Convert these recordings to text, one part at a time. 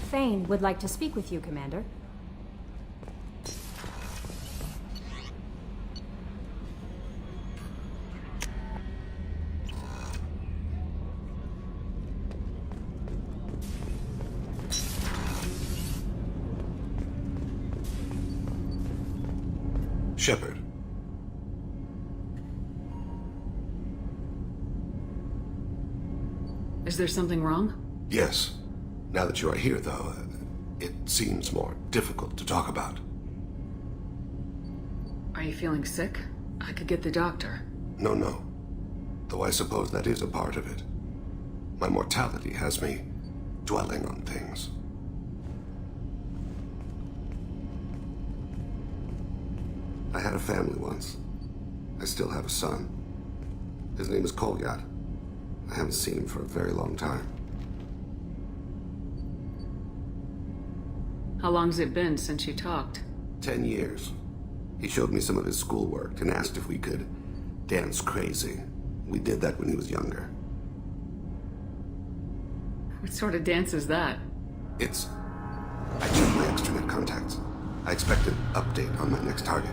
Thane would like to speak with you, Commander. Shepard. Is there something wrong? Yes. Now that you are here, though, it seems more difficult to talk about. Are you feeling sick? I could get the doctor. No. Though I suppose that is a part of it. My mortality has me dwelling on things. I had a family once. I still have a son. His name is Kolyat. I haven't seen him for a very long time. How long's it been since you talked? 10 years. He showed me some of his schoolwork and asked if we could dance crazy. We did that when he was younger. What sort of dance is that? I checked my extranet contacts. I expect an update on my next target.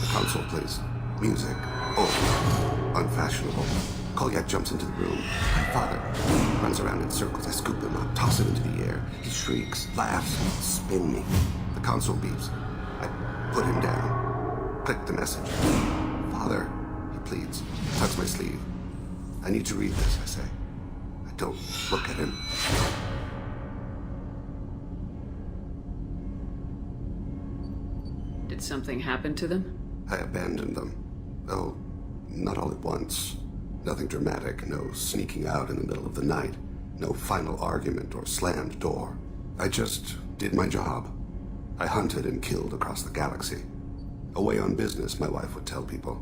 The console plays music. Oh, unfashionable. Kolyat jumps into the room. My father runs around in circles. I scoop him up, toss him into the air. He shrieks, laughs, spin me. The console beeps. I put him down. Click the message. Father, he pleads. Tucks my sleeve. I need to read this, I say. I don't look at him. Did something happen to them? I abandoned them. Oh, not all at once. Nothing dramatic, no sneaking out in the middle of the night, no final argument or slammed door. I just did my job. I hunted and killed across the galaxy. Away on business, my wife would tell people.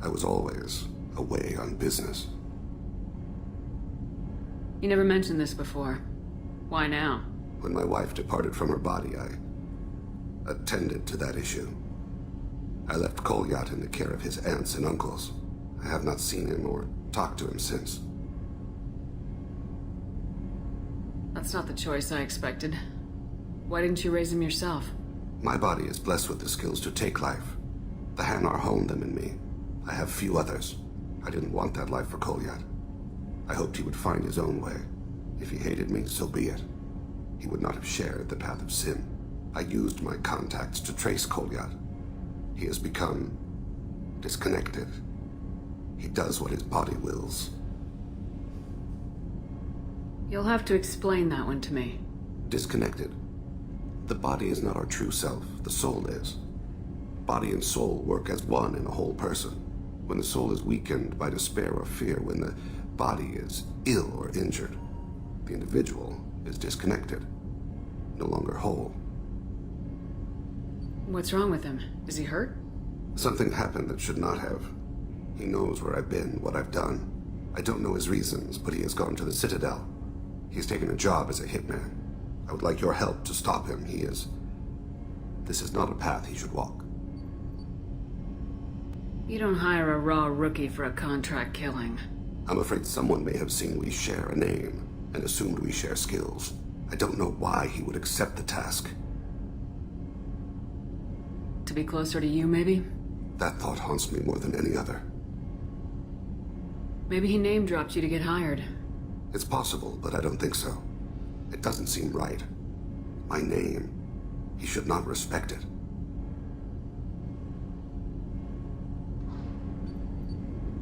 I was always away on business. You never mentioned this before. Why now? When my wife departed from her body, I attended to that issue. I left Kolyat in the care of his aunts and uncles. I have not seen him or talked to him since. That's not the choice I expected. Why didn't you raise him yourself? My body is blessed with the skills to take life. The Hanar honed them in me. I have few others. I didn't want that life for Kolyat. I hoped he would find his own way. If he hated me, so be it. He would not have shared the path of sin. I used my contacts to trace Kolyat. He has become disconnected. He does what his body wills. You'll have to explain that one to me. Disconnected. The body is not our true self, the soul is. Body and soul work as one in a whole person. When the soul is weakened by despair or fear, when the body is ill or injured, the individual is disconnected, no longer whole. What's wrong with him? Is he hurt? Something happened that should not have. He knows where I've been, what I've done. I don't know his reasons, but he has gone to the Citadel. He's taken a job as a hitman. I would like your help to stop him. This is not a path he should walk. You don't hire a raw rookie for a contract killing. I'm afraid someone may have seen we share a name and assumed we share skills. I don't know why he would accept the task. To be closer to you, maybe? That thought haunts me more than any other. Maybe he name-dropped you to get hired. It's possible, but I don't think so. It doesn't seem right. My name. He should not respect it.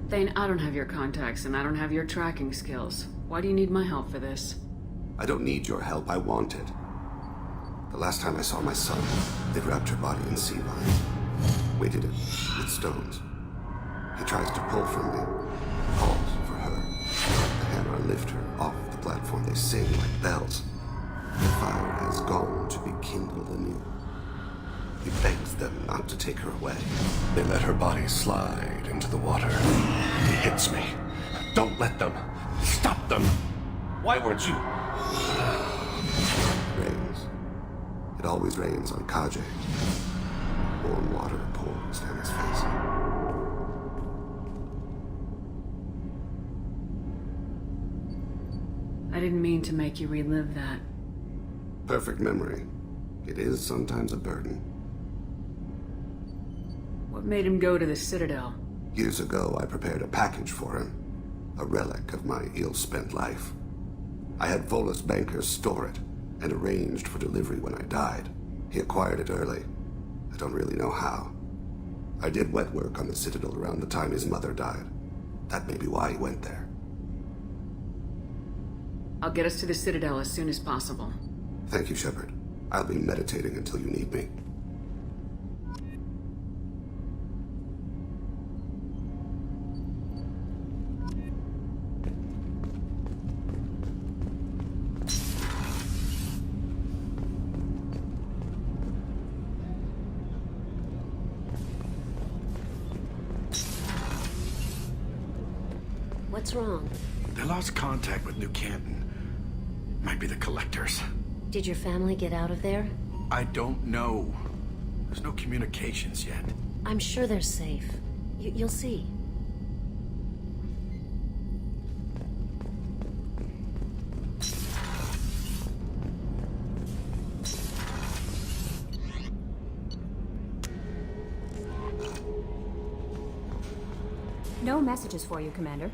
Thane, I don't have your contacts, and I don't have your tracking skills. Why do you need my help for this? I don't need your help. I want it. The last time I saw my son, they'd wrapped her body in sea vines, weighted it with stones. He tries to pull from me, calls for her. The Hanar lift her off the platform. They sing like bells. The fire has gone to be kindled anew. He begs them not to take her away. They let her body slide into the water. He hits me. Don't let them. Stop them. Why weren't you? Rains. It always rains on Kaje. Warm water pours down his face. I didn't mean to make you relive that. Perfect memory. It is sometimes a burden. What made him go to the Citadel? Years ago, I prepared a package for him. A relic of my ill-spent life. I had Volus bankers store it, and arranged for delivery when I died. He acquired it early. I don't really know how. I did wet work on the Citadel around the time his mother died. That may be why he went there. I'll get us to the Citadel as soon as possible. Thank you, Shepard. I'll be meditating until you need me. What's wrong? They lost contact with New Canton. Might be the collectors. Did your family get out of there? I don't know. There's no communications yet. I'm sure they're safe. You'll see. No messages for you, Commander.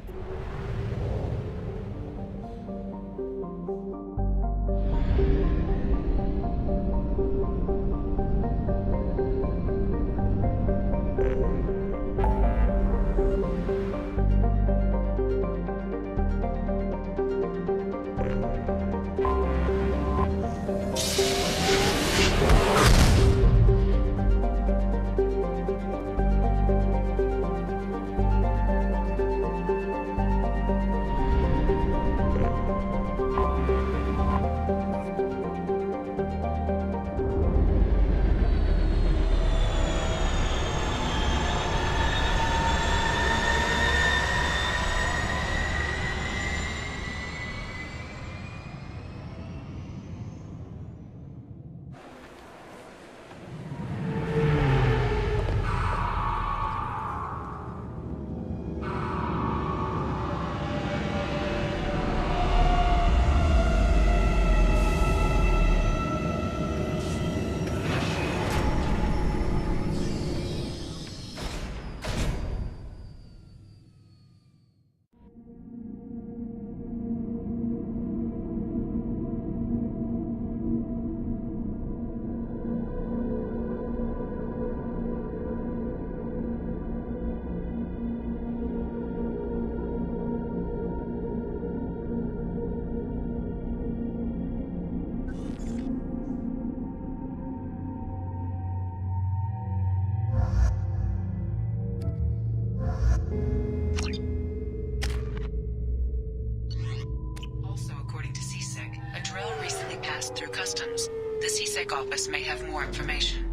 Office may have more information.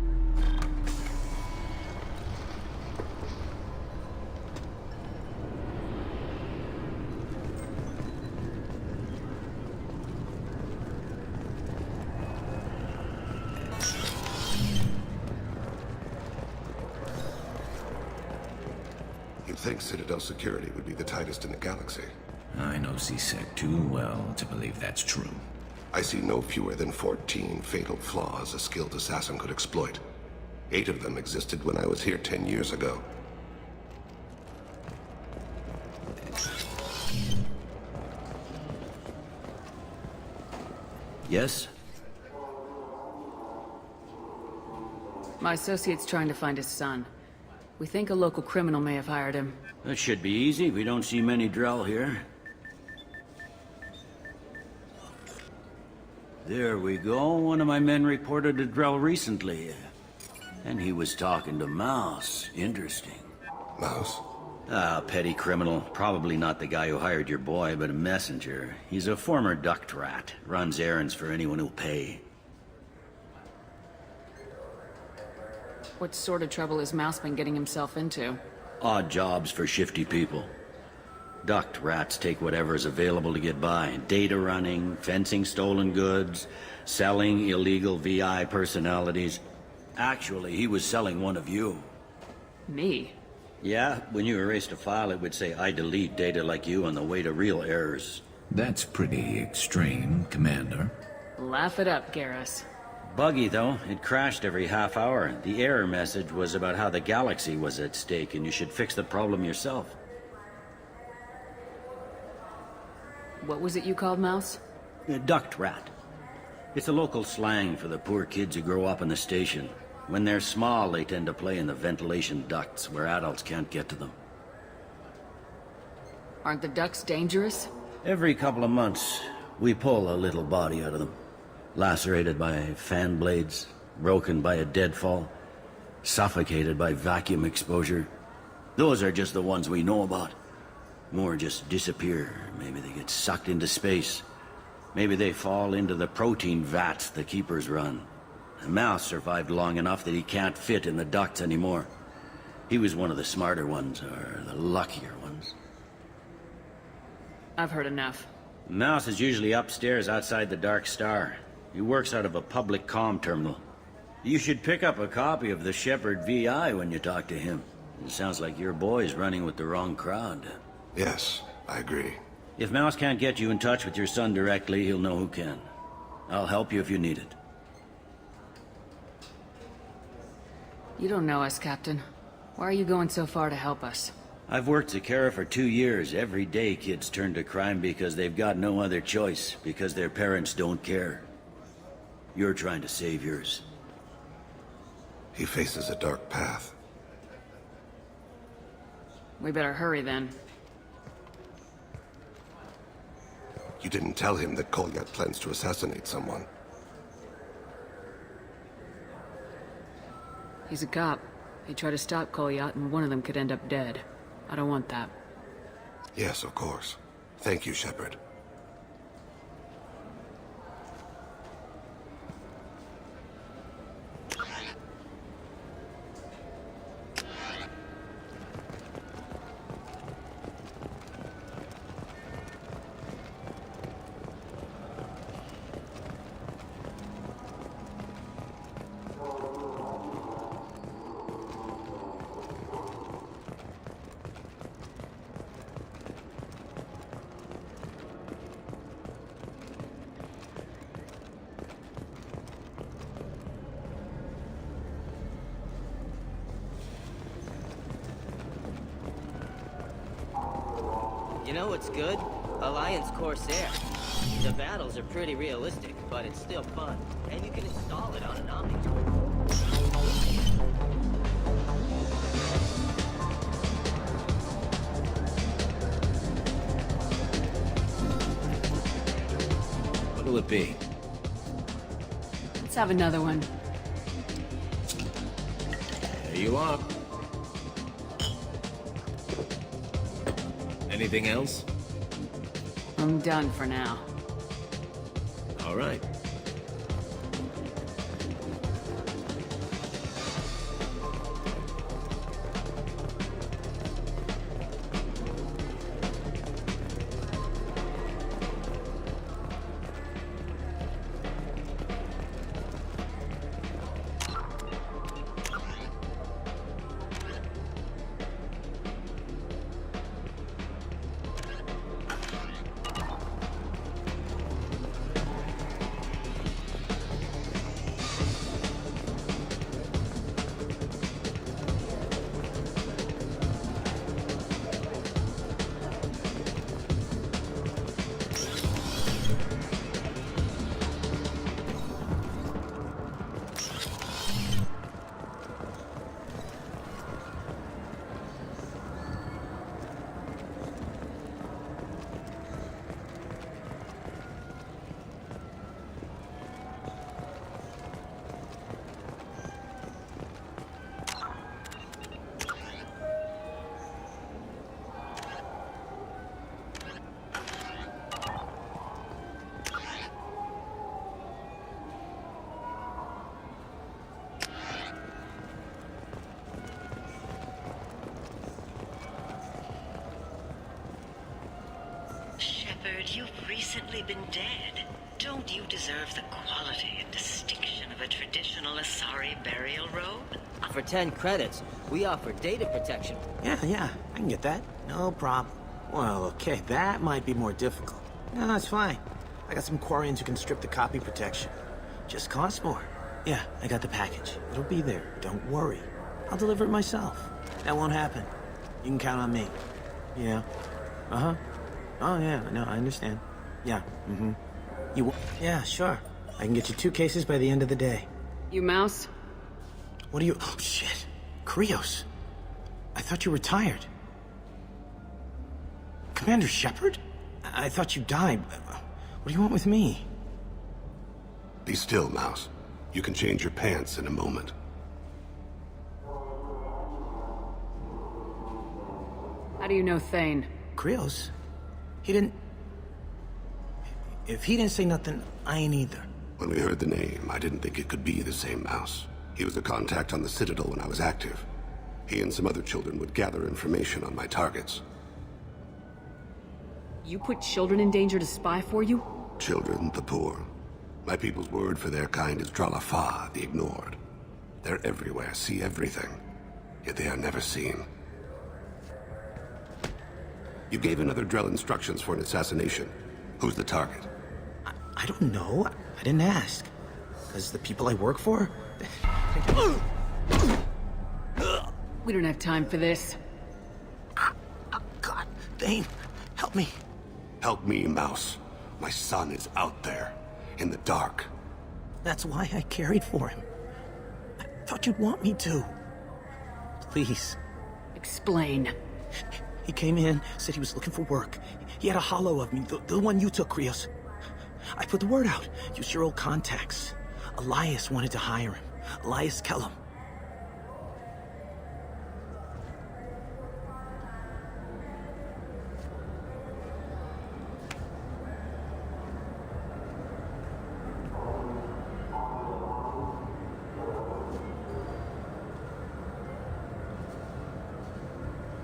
You'd think Citadel security would be the tightest in the galaxy. I know C-Sec too well to believe that's true. I see no fewer than 14 fatal flaws a skilled assassin could exploit. 8 of them existed when I was here 10 years ago. Yes? My associate's trying to find his son. We think a local criminal may have hired him. That should be easy. We don't see many Drell here. There we go. One of my men reported a Drell recently. And he was talking to Mouse. Interesting. Mouse? Ah, petty criminal. Probably not the guy who hired your boy, but a messenger. He's a former duct rat. Runs errands for anyone who'll pay. What sort of trouble has Mouse been getting himself into? Odd jobs for shifty people. Duct rats take whatever's available to get by. Data running, fencing stolen goods, selling illegal VI personalities. Actually, he was selling one of you. Me? Yeah, when you erased a file, it would say, I delete data like you on the way to real errors. That's pretty extreme, Commander. Laugh it up, Garrus. Buggy, though. It crashed every half hour. The error message was about how the galaxy was at stake, and you should fix the problem yourself. What was it you called Mouse? A duct rat. It's a local slang for the poor kids who grow up in the station. When they're small, they tend to play in the ventilation ducts where adults can't get to them. Aren't the ducks dangerous? Every couple of months, we pull a little body out of them. Lacerated by fan blades, broken by a deadfall, suffocated by vacuum exposure. Those are just the ones we know about. More just disappear. Maybe they get sucked into space. Maybe they fall into the protein vats the keepers run. The mouse survived long enough that he can't fit in the ducts anymore. He was one of the smarter ones, or the luckier ones. I've heard enough. Mouse is usually upstairs outside the Dark Star. He works out of a public comm terminal. You should pick up a copy of the Shepherd VI when you talk to him. It sounds like your boy's running with the wrong crowd. Yes, I agree. If Mouse can't get you in touch with your son directly, he'll know who can. I'll help you if you need it. You don't know us, Captain. Why are you going so far to help us? I've worked Zakara for 2 years. Every day kids turn to crime because they've got no other choice, because their parents don't care. You're trying to save yours. He faces a dark path. We better hurry then. You didn't tell him that Kolyat plans to assassinate someone. He's a cop. He tried to stop Kolyat and one of them could end up dead. I don't want that. Yes, of course. Thank you, Shepard. You know what's good? Alliance Corsair. The battles are pretty realistic, but it's still fun. And you can install it on an Omni. What'll it be? Let's have another one. There you are. Anything else? I'm done for now. All right. You've recently been dead. Don't you deserve the quality and distinction of a traditional Asari burial robe? For 10 credits, we offer data protection. Yeah, I can get that. No problem. Well, okay, that might be more difficult. No, it's fine. I got some Quarians who can strip the copy protection. Just costs more. Yeah, I got the package. It'll be there. Don't worry. I'll deliver it myself. That won't happen. You can count on me. Yeah. Uh-huh. Oh, yeah, no, I understand. Yeah, yeah, sure. I can get you 2 cases by the end of the day. You Mouse? What are you... Oh, shit. Krios. I thought you retired. Commander Shepard? I thought you died. What do you want with me? Be still, Mouse. You can change your pants in a moment. How do you know Thane? Krios? He didn't... If he didn't say nothing, I ain't either. When we heard the name, I didn't think it could be the same Mouse. He was a contact on the Citadel when I was active. He and some other children would gather information on my targets. You put children in danger to spy for you? Children, the poor. My people's word for their kind is Dralafa, the ignored. They're everywhere, see everything, yet they are never seen. You gave another Drell instructions for an assassination. Who's the target? I don't know. I didn't ask. Because the people I work for... We don't have time for this. God, Thane, help me. Help me, Mouse. My son is out there, in the dark. That's why I carried for him. I thought you'd want me to. Please. Explain. He came in, said he was looking for work. He had a hollow of me, the one you took, Krios. I put the word out. Use your old contacts. Elias wanted to hire him. Elias Kellum.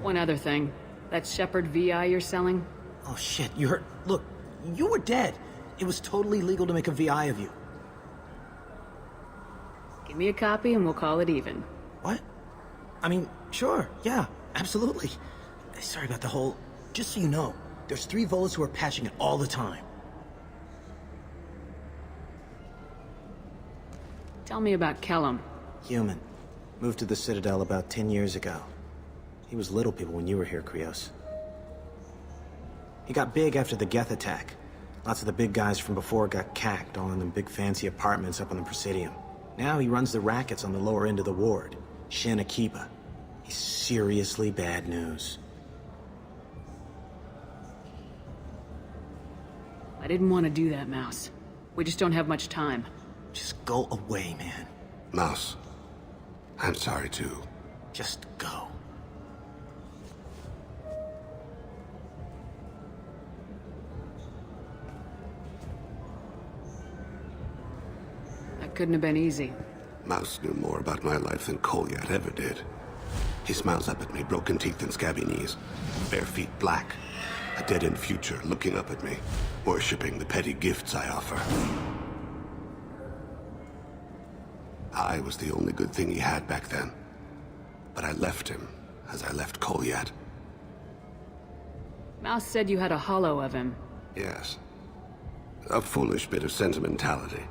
One other thing. That Shepard VI you're selling? Oh shit, you heard... Look, you were dead. It was totally legal to make a VI of you. Give me a copy and we'll call it even. What? I mean, sure, yeah, absolutely. Sorry about the whole... Just so you know, there's 3 Volas who are patching it all the time. Tell me about Kellum. Human. Moved to the Citadel about 10 years ago. He was little people when you were here, Krios. He got big after the Geth attack. Lots of the big guys from before got cacked, all in them big fancy apartments up on the Presidium. Now he runs the rackets on the lower end of the ward, Shin Akiba. He's seriously bad news. I didn't want to do that, Mouse. We just don't have much time. Just go away, man. Mouse, I'm sorry too. Just go. That couldn't have been easy. Mouse knew more about my life than Kolyat ever did. He smiles up at me, broken teeth and scabby knees, bare feet black, a dead-end future looking up at me, worshipping the petty gifts I offer. I was the only good thing he had back then, but I left him as I left Kolyat. Mouse said you had a hollow of him. Yes. A foolish bit of sentimentality.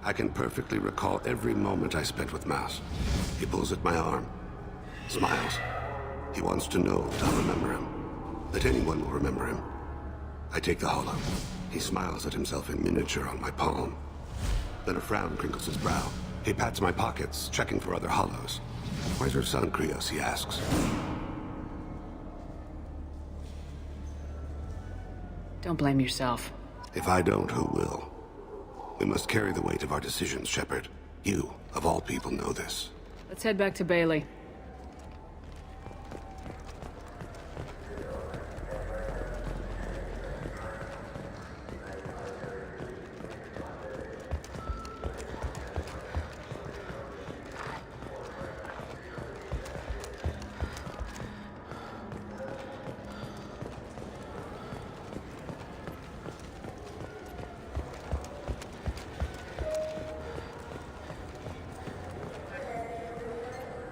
I can perfectly recall every moment I spent with Mouse. He pulls at my arm, smiles. He wants to know that I'll remember him, that anyone will remember him. I take the hollow. He smiles at himself in miniature on my palm. Then a frown crinkles his brow. He pats my pockets, checking for other hollows. Where's your son, Krios, he asks. Don't blame yourself. If I don't, who will? We must carry the weight of our decisions, Shepard. You, of all people, know this. Let's head back to Bailey.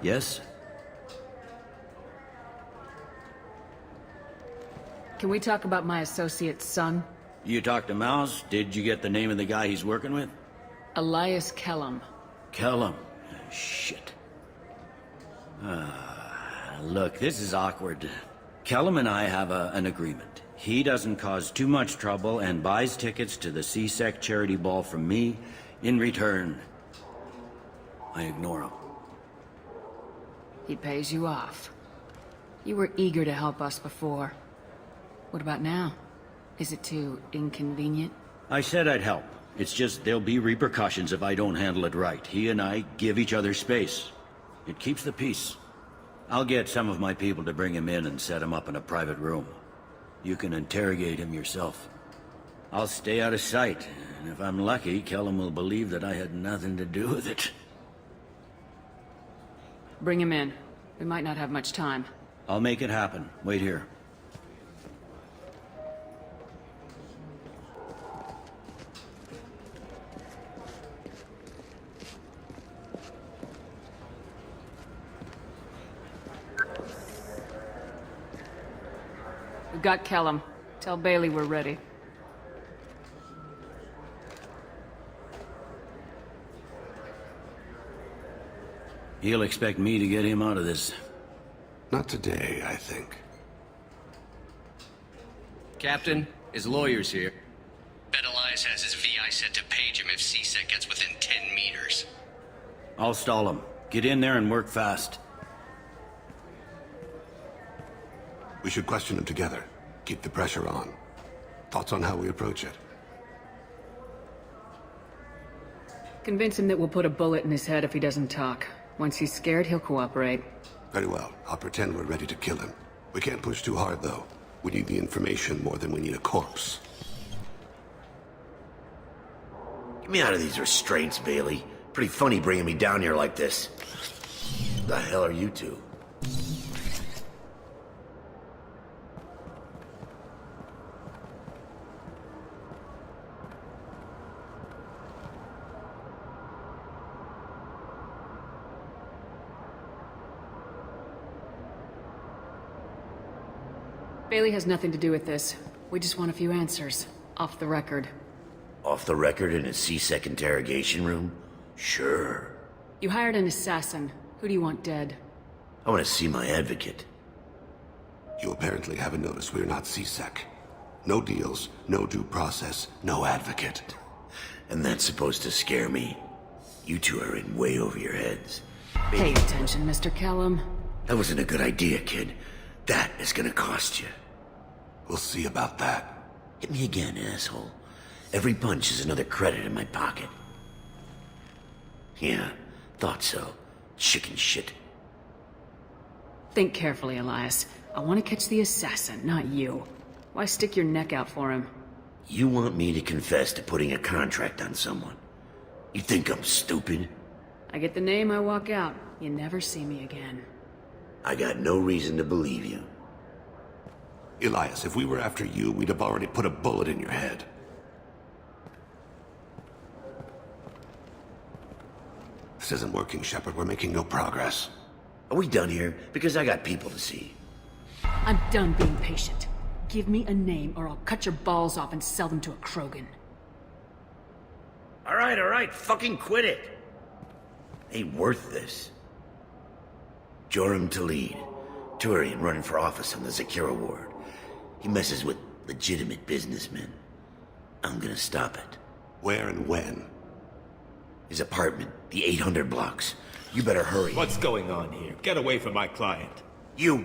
Yes? Can we talk about my associate's son? You talked to Mouse? Did you get the name of the guy he's working with? Elias Kellum. Kellum. Shit. Look, this is awkward. Kellum and I have an agreement. He doesn't cause too much trouble and buys tickets to the CSEC charity ball from me. In return, I ignore him. He pays you off. You were eager to help us before. What about now? Is it too inconvenient? I said I'd help. It's just there'll be repercussions if I don't handle it right. He and I give each other space. It keeps the peace. I'll get some of my people to bring him in and set him up in a private room. You can interrogate him yourself. I'll stay out of sight, and if I'm lucky, Kellum will believe that I had nothing to do with it. Bring him in. We might not have much time. I'll make it happen. Wait here. We've got Kellum. Tell Bailey we're ready. He'll expect me to get him out of this. Not today, I think. Captain, his lawyer's here. Bet Elias has his VI set to page him if CSEC gets within 10 meters. I'll stall him. Get in there and work fast. We should question him together. Keep the pressure on. Thoughts on how we approach it? Convince him that we'll put a bullet in his head if he doesn't talk. Once he's scared, he'll cooperate. Very well. I'll pretend we're ready to kill him. We can't push too hard, though. We need the information more than we need a corpse. Get me out of these restraints, Bailey. Pretty funny bringing me down here like this. The hell are you two? Bailey has nothing to do with this. We just want a few answers. Off the record. Off the record in a CSEC interrogation room? Sure. You hired an assassin. Who do you want dead? I want to see my advocate. You apparently haven't noticed we're not CSEC. No deals, no due process, no advocate. And that's supposed to scare me. You two are in way over your heads. Pay attention, Mr. Kellum. That wasn't a good idea, kid. That is gonna cost you. We'll see about that. Hit me again, asshole. Every punch is another credit in my pocket. Yeah, thought so. Chicken shit. Think carefully, Elias. I want to catch the assassin, not you. Why stick your neck out for him? You want me to confess to putting a contract on someone? You think I'm stupid? I get the name, I walk out. You never see me again. I got no reason to believe you. Elias, if we were after you, we'd have already put a bullet in your head. This isn't working, Shepard. We're making no progress. Are we done here? Because I got people to see. I'm done being patient. Give me a name or I'll cut your balls off and sell them to a Krogan. All right, fucking quit it. Ain't worth this. Joram Talid, Turian running for office on the Zakira ward. He messes with legitimate businessmen. I'm gonna stop it. Where and when? His apartment, the 800 blocks. You better hurry. What's going on here? Get away from my client. You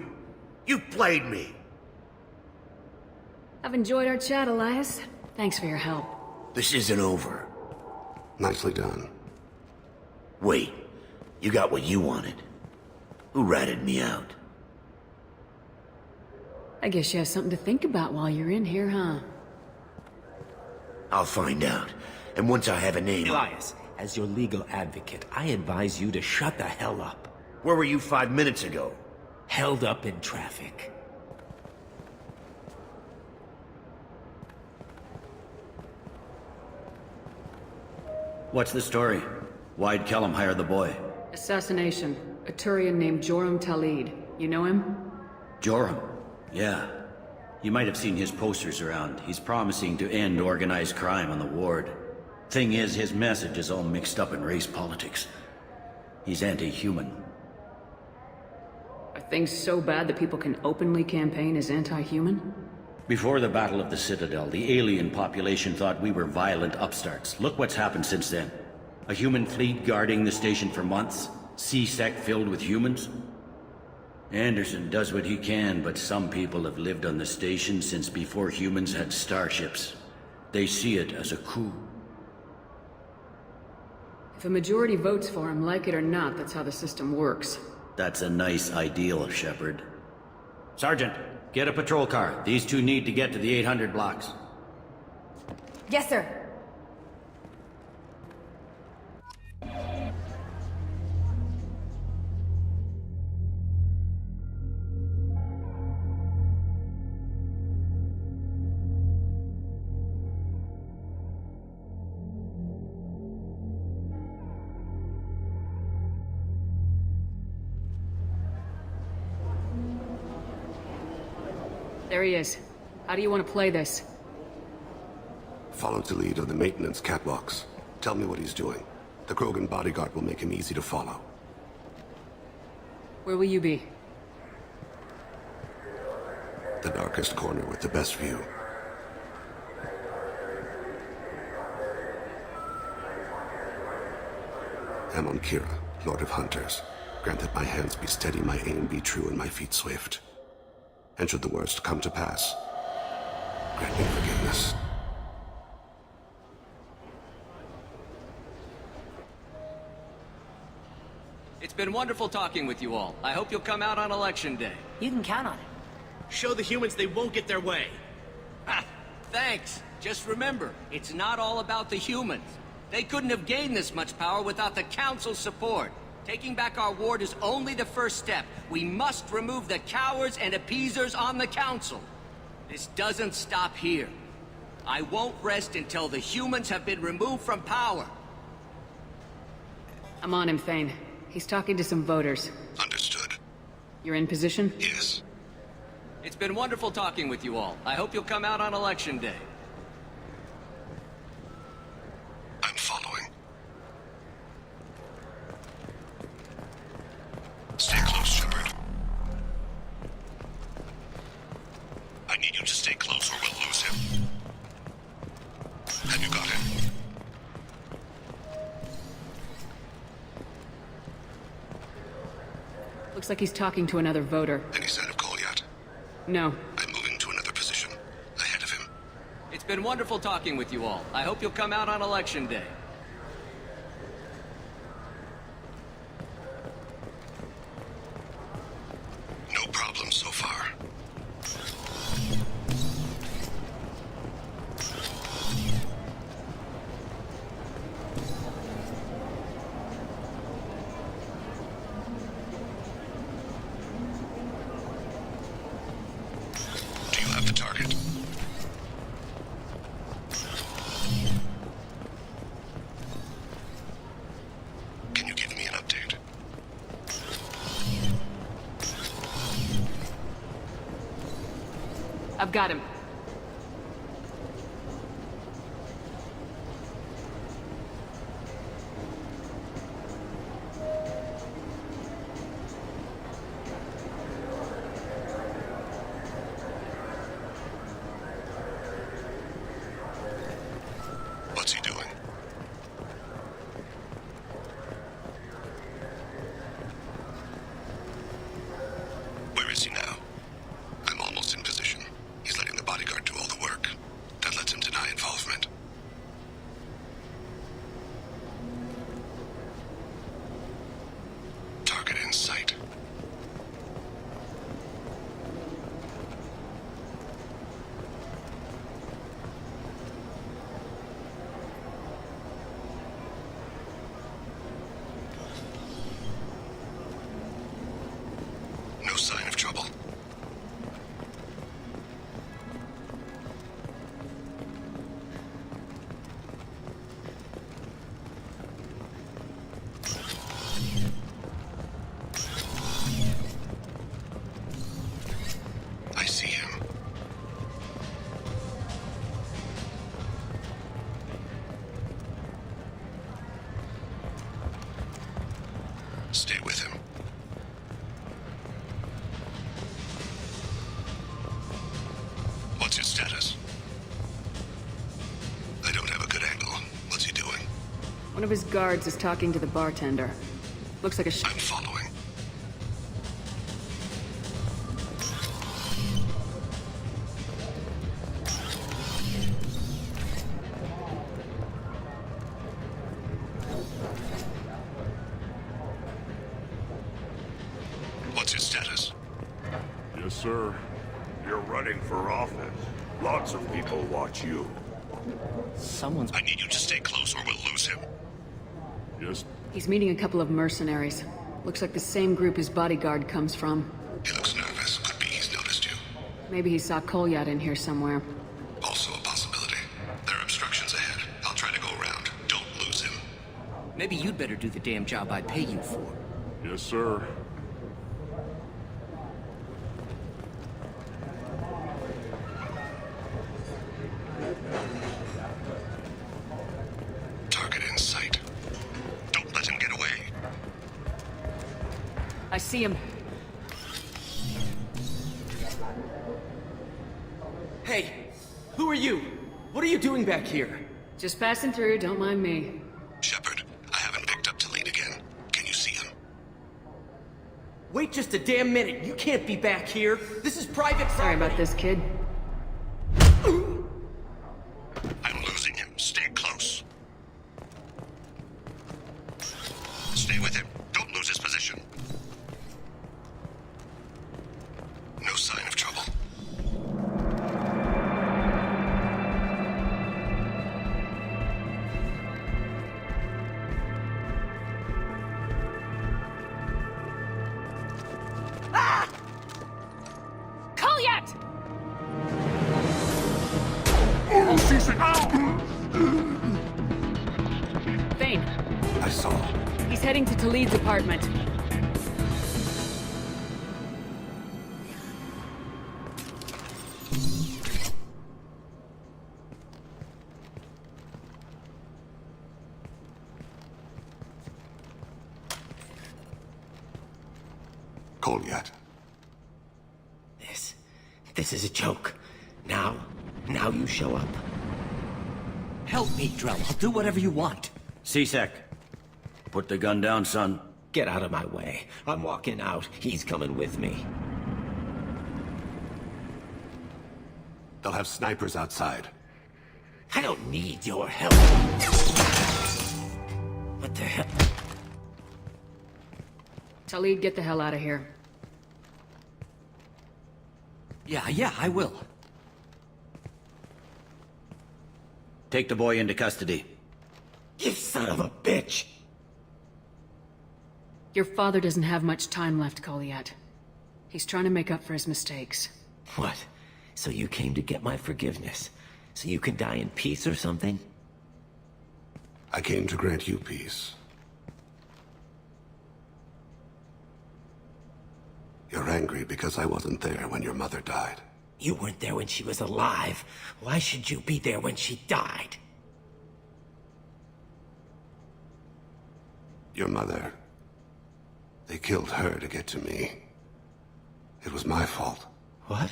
played me. I've enjoyed our chat, Elias. Thanks for your help. This isn't over. Nicely done. Wait, you got what you wanted. Who ratted me out? I guess you have something to think about while you're in here, huh? I'll find out. And once I have a name... Elias, as your legal advocate, I advise you to shut the hell up. Where were you 5 minutes ago? Held up in traffic. What's the story? Why'd Kellum hire the boy? Assassination. A Turian named Joram Talid. You know him? Joram? Yeah. You might have seen his posters around. He's promising to end organized crime on the ward. Thing is, his message is all mixed up in race politics. He's anti-human. Are things so bad that people can openly campaign as anti-human? Before the Battle of the Citadel, the alien population thought we were violent upstarts. Look what's happened since then. A human fleet guarding the station for months. C-sec filled with humans. Anderson does what he can, but some people have lived on the station since before humans had starships. They see it as a coup. If a majority votes for him, like it or not, that's how the system works. That's a nice ideal, Shepard. Sergeant, get a patrol car. These two need to get to the 800 blocks. Yes, sir. There he is. How do you want to play this? Follow the lead on the maintenance catwalks. Tell me what he's doing. The Krogan bodyguard will make him easy to follow. Where will you be? The darkest corner with the best view. I'm on Kira, Lord of Hunters. Grant that my hands be steady, my aim be true, and my feet swift. And should the worst come to pass, grant me forgiveness. It's been wonderful talking with you all. I hope you'll come out on Election Day. You can count on it. Show the humans they won't get their way. Ha! Thanks. Just remember, it's not all about the humans. They couldn't have gained this much power without the Council's support. Taking back our ward is only the first step. We must remove the cowards and appeasers on the Council. This doesn't stop here. I won't rest until the humans have been removed from power. I'm on him, Thane. He's talking to some voters. Understood. You're in position? Yes. It's been wonderful talking with you all. I hope you'll come out on Election Day. I'm following. Stay close, Shepard. I need you to stay close or we'll lose him. Have you got him? Looks like he's talking to another voter. Any sign of call yet? No. I'm moving to another position. Ahead of him. It's been wonderful talking with you all. I hope you'll come out on Election Day. No problem so far. Do you have the target? Can you give me an update? I've got him. What's he doing? Where is he now? I'm almost in position. He's letting the bodyguard do all the work. That lets him deny involvement. Target in sight. No sign of trouble. Stay with him. What's his status? I don't have a good angle. What's he doing? One of his guards is talking to the bartender. Looks like a I'm following. What's his status? Yes, sir. You're running for office. Lots of people watch you. Someone's... I need you to stay close or we'll lose him. Yes. He's meeting a couple of mercenaries. Looks like the same group his bodyguard comes from. He looks nervous. Could be he's noticed you. Maybe he saw Kolyat in here somewhere. Also a possibility. There are obstructions ahead. I'll try to go around. Don't lose him. Maybe you'd better do the damn job I pay you for. Yes, sir. Target in sight. Don't let him get away. I see him. Hey, who are you? What are you doing back here? Just passing through, don't mind me. Shepard, I haven't picked up Talid again. Can you see him? Wait just a damn minute. You can't be back here. This is private property. Sorry about this, kid. I'm losing him. Stay close. Stay with him. Don't lose his position. No sign of trouble. Kolyat! Thane, I saw. he's heading to Talid's apartment. Kolyat. This is a joke. Now you show up. Help me, Drell. I'll do whatever you want. C-Sec. Put the gun down, son. Get out of my way. I'm walking out. He's coming with me. They'll have snipers outside. I don't need your help. What the hell? Talid, get the hell out of here. Yeah, I will. Take the boy into custody. You son of a bitch! Your father doesn't have much time left, Kolyat. He's trying to make up for his mistakes. What? So you came to get my forgiveness? So you can die in peace or something? I came to grant you peace. You're angry because I wasn't there when your mother died. You weren't there when she was alive. Why should you be there when she died? Your mother... They killed her to get to me. It was my fault. What?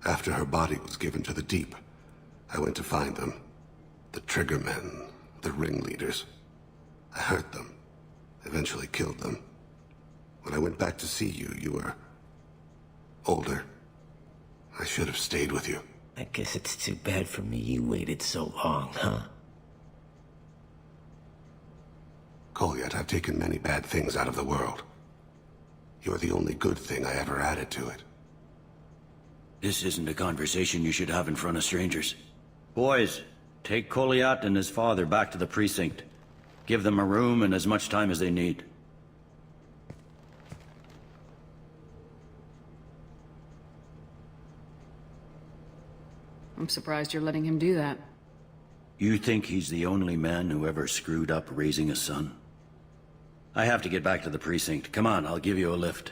After her body was given to the Deep, I went to find them. The Triggermen, the ringleaders. I hurt them. Eventually killed them. When I went back to see you, you were... older. I should have stayed with you. I guess it's too bad for me you waited so long, huh? Kolyat, I've taken many bad things out of the world. You're the only good thing I ever added to it. This isn't a conversation you should have in front of strangers. Boys, take Kolyat and his father back to the precinct. Give them a room and as much time as they need. I'm surprised you're letting him do that. You think he's the only man who ever screwed up raising a son? I have to get back to the precinct. Come on, I'll give you a lift.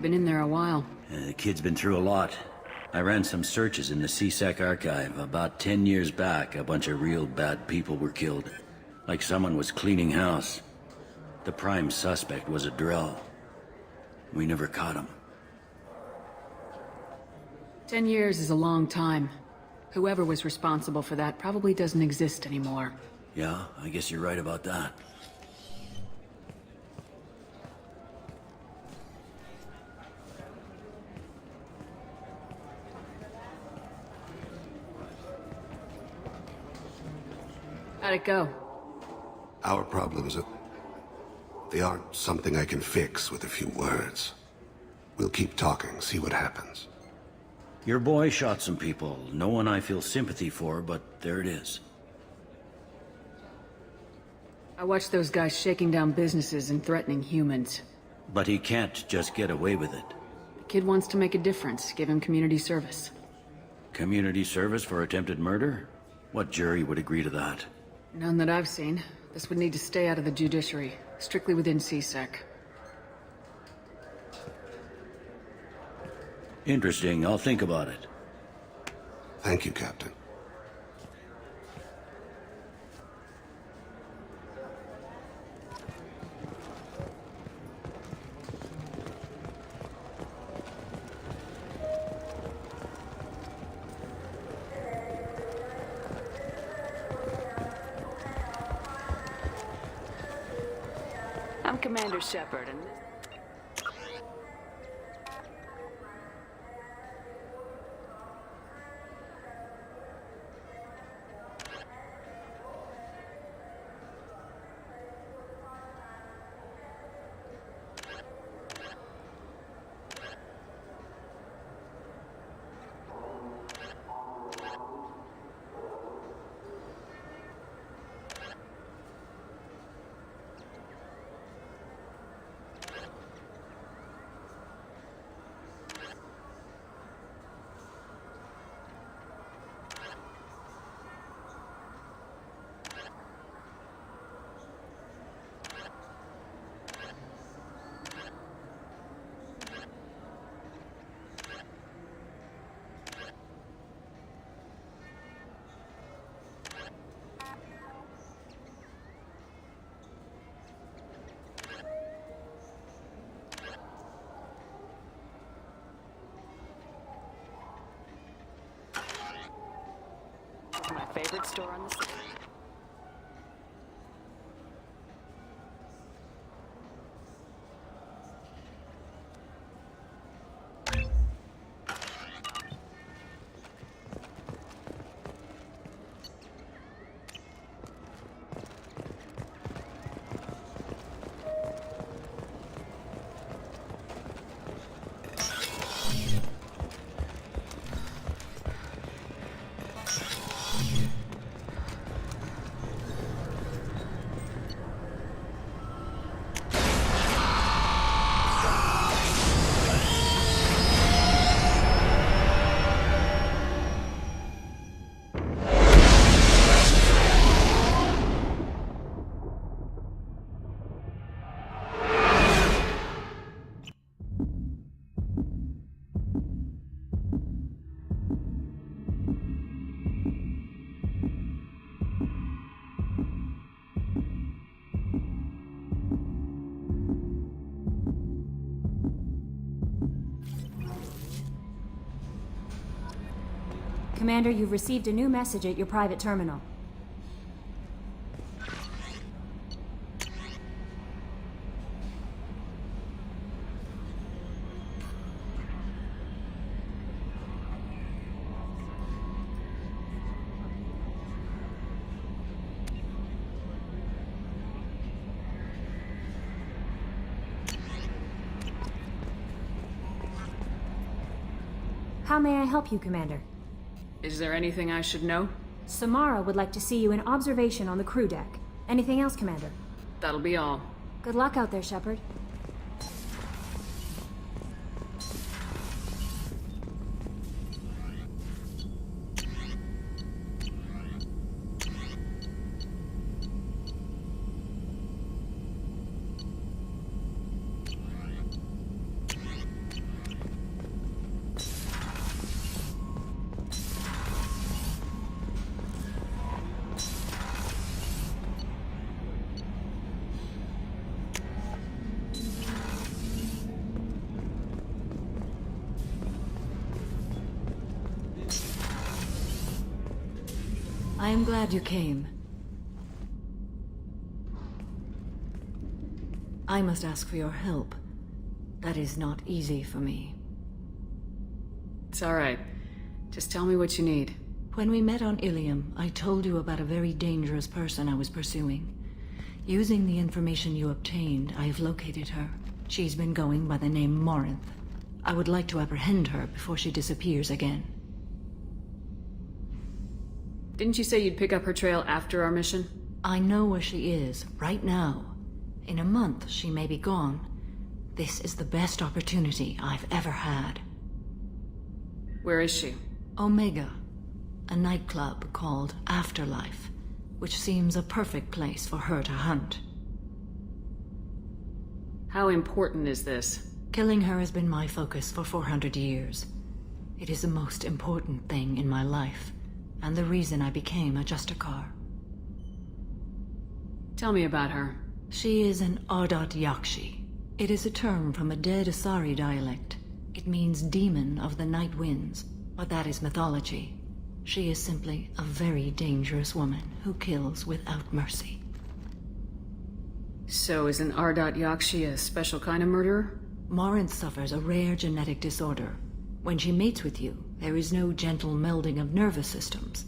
They've been in there a while. The kid's been through a lot. I ran some searches in the CSEC archive. About 10 years back, a bunch of real bad people were killed. Like someone was cleaning house. The prime suspect was a drill. We never caught him. 10 years is a long time. Whoever was responsible for that probably doesn't exist anymore. Yeah, I guess you're right about that. How'd it go? Our problems they aren't something I can fix with a few words. We'll keep talking, see what happens. Your boy shot some people. No one I feel sympathy for, but there it is. I watched those guys shaking down businesses and threatening humans. But he can't just get away with it. The kid wants to make a difference. Give him community service. Community service for attempted murder? What jury would agree to that? None that I've seen. This would need to stay out of the judiciary. Strictly within CSEC. Interesting. I'll think about it. Thank you, Captain. I'm Commander Shepard, and my favorite store on the city. Commander, you've received a new message at your private terminal. How may I help you, Commander? Is there anything I should know? Samara would like to see you in observation on the crew deck. Anything else, Commander? That'll be all. Good luck out there, Shepard. am glad you came. I must ask for your help. That is not easy for me. It's all right. Just tell me what you need. When we met on Ilium, I told you about a very dangerous person I was pursuing. Using the information you obtained, I have located her. She's been going by the name Morinth. I would like to apprehend her before she disappears again. Didn't you say you'd pick up her trail after our mission? I know where she is, right now. In a month, she may be gone. This is the best opportunity I've ever had. Where is she? Omega, a nightclub called Afterlife, which seems a perfect place for her to hunt. How important is this? Killing her has been my focus for 400 years. It is the most important thing in my life, and the reason I became a Justicar. Tell me about her. She is an Ardat Yakshi. It is a term from a dead Asari dialect. It means demon of the night winds, but that is mythology. She is simply a very dangerous woman who kills without mercy. So is an Ardat Yakshi a special kind of murderer? Morinth suffers a rare genetic disorder. When she mates with you, there is no gentle melding of nervous systems.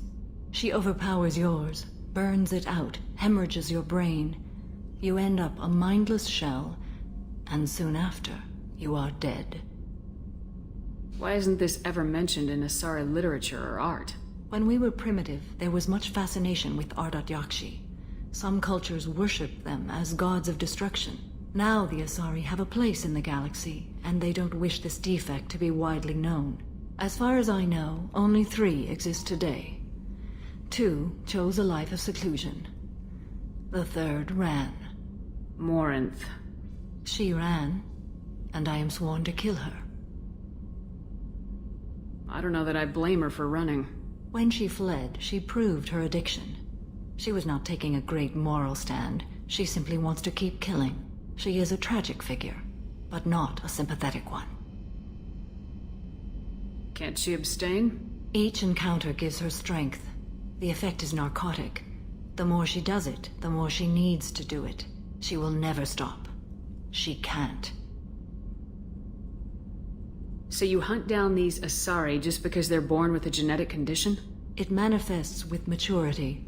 She overpowers yours, burns it out, hemorrhages your brain. You end up a mindless shell, and soon after, you are dead. Why isn't this ever mentioned in Asari literature or art? When we were primitive, there was much fascination with Ardat Yakshi. Some cultures worshipped them as gods of destruction. Now the Asari have a place in the galaxy, and they don't wish this defect to be widely known. As far as I know, only 3 exist today. 2 chose a life of seclusion. The 3rd ran. Morinth. She ran, and I am sworn to kill her. I don't know that I blame her for running. When she fled, she proved her addiction. She was not taking a great moral stand. She simply wants to keep killing. She is a tragic figure, but not a sympathetic one. Can't she abstain? Each encounter gives her strength. The effect is narcotic. The more she does it, the more she needs to do it. She will never stop. She can't. So you hunt down these Asari just because they're born with a genetic condition? It manifests with maturity.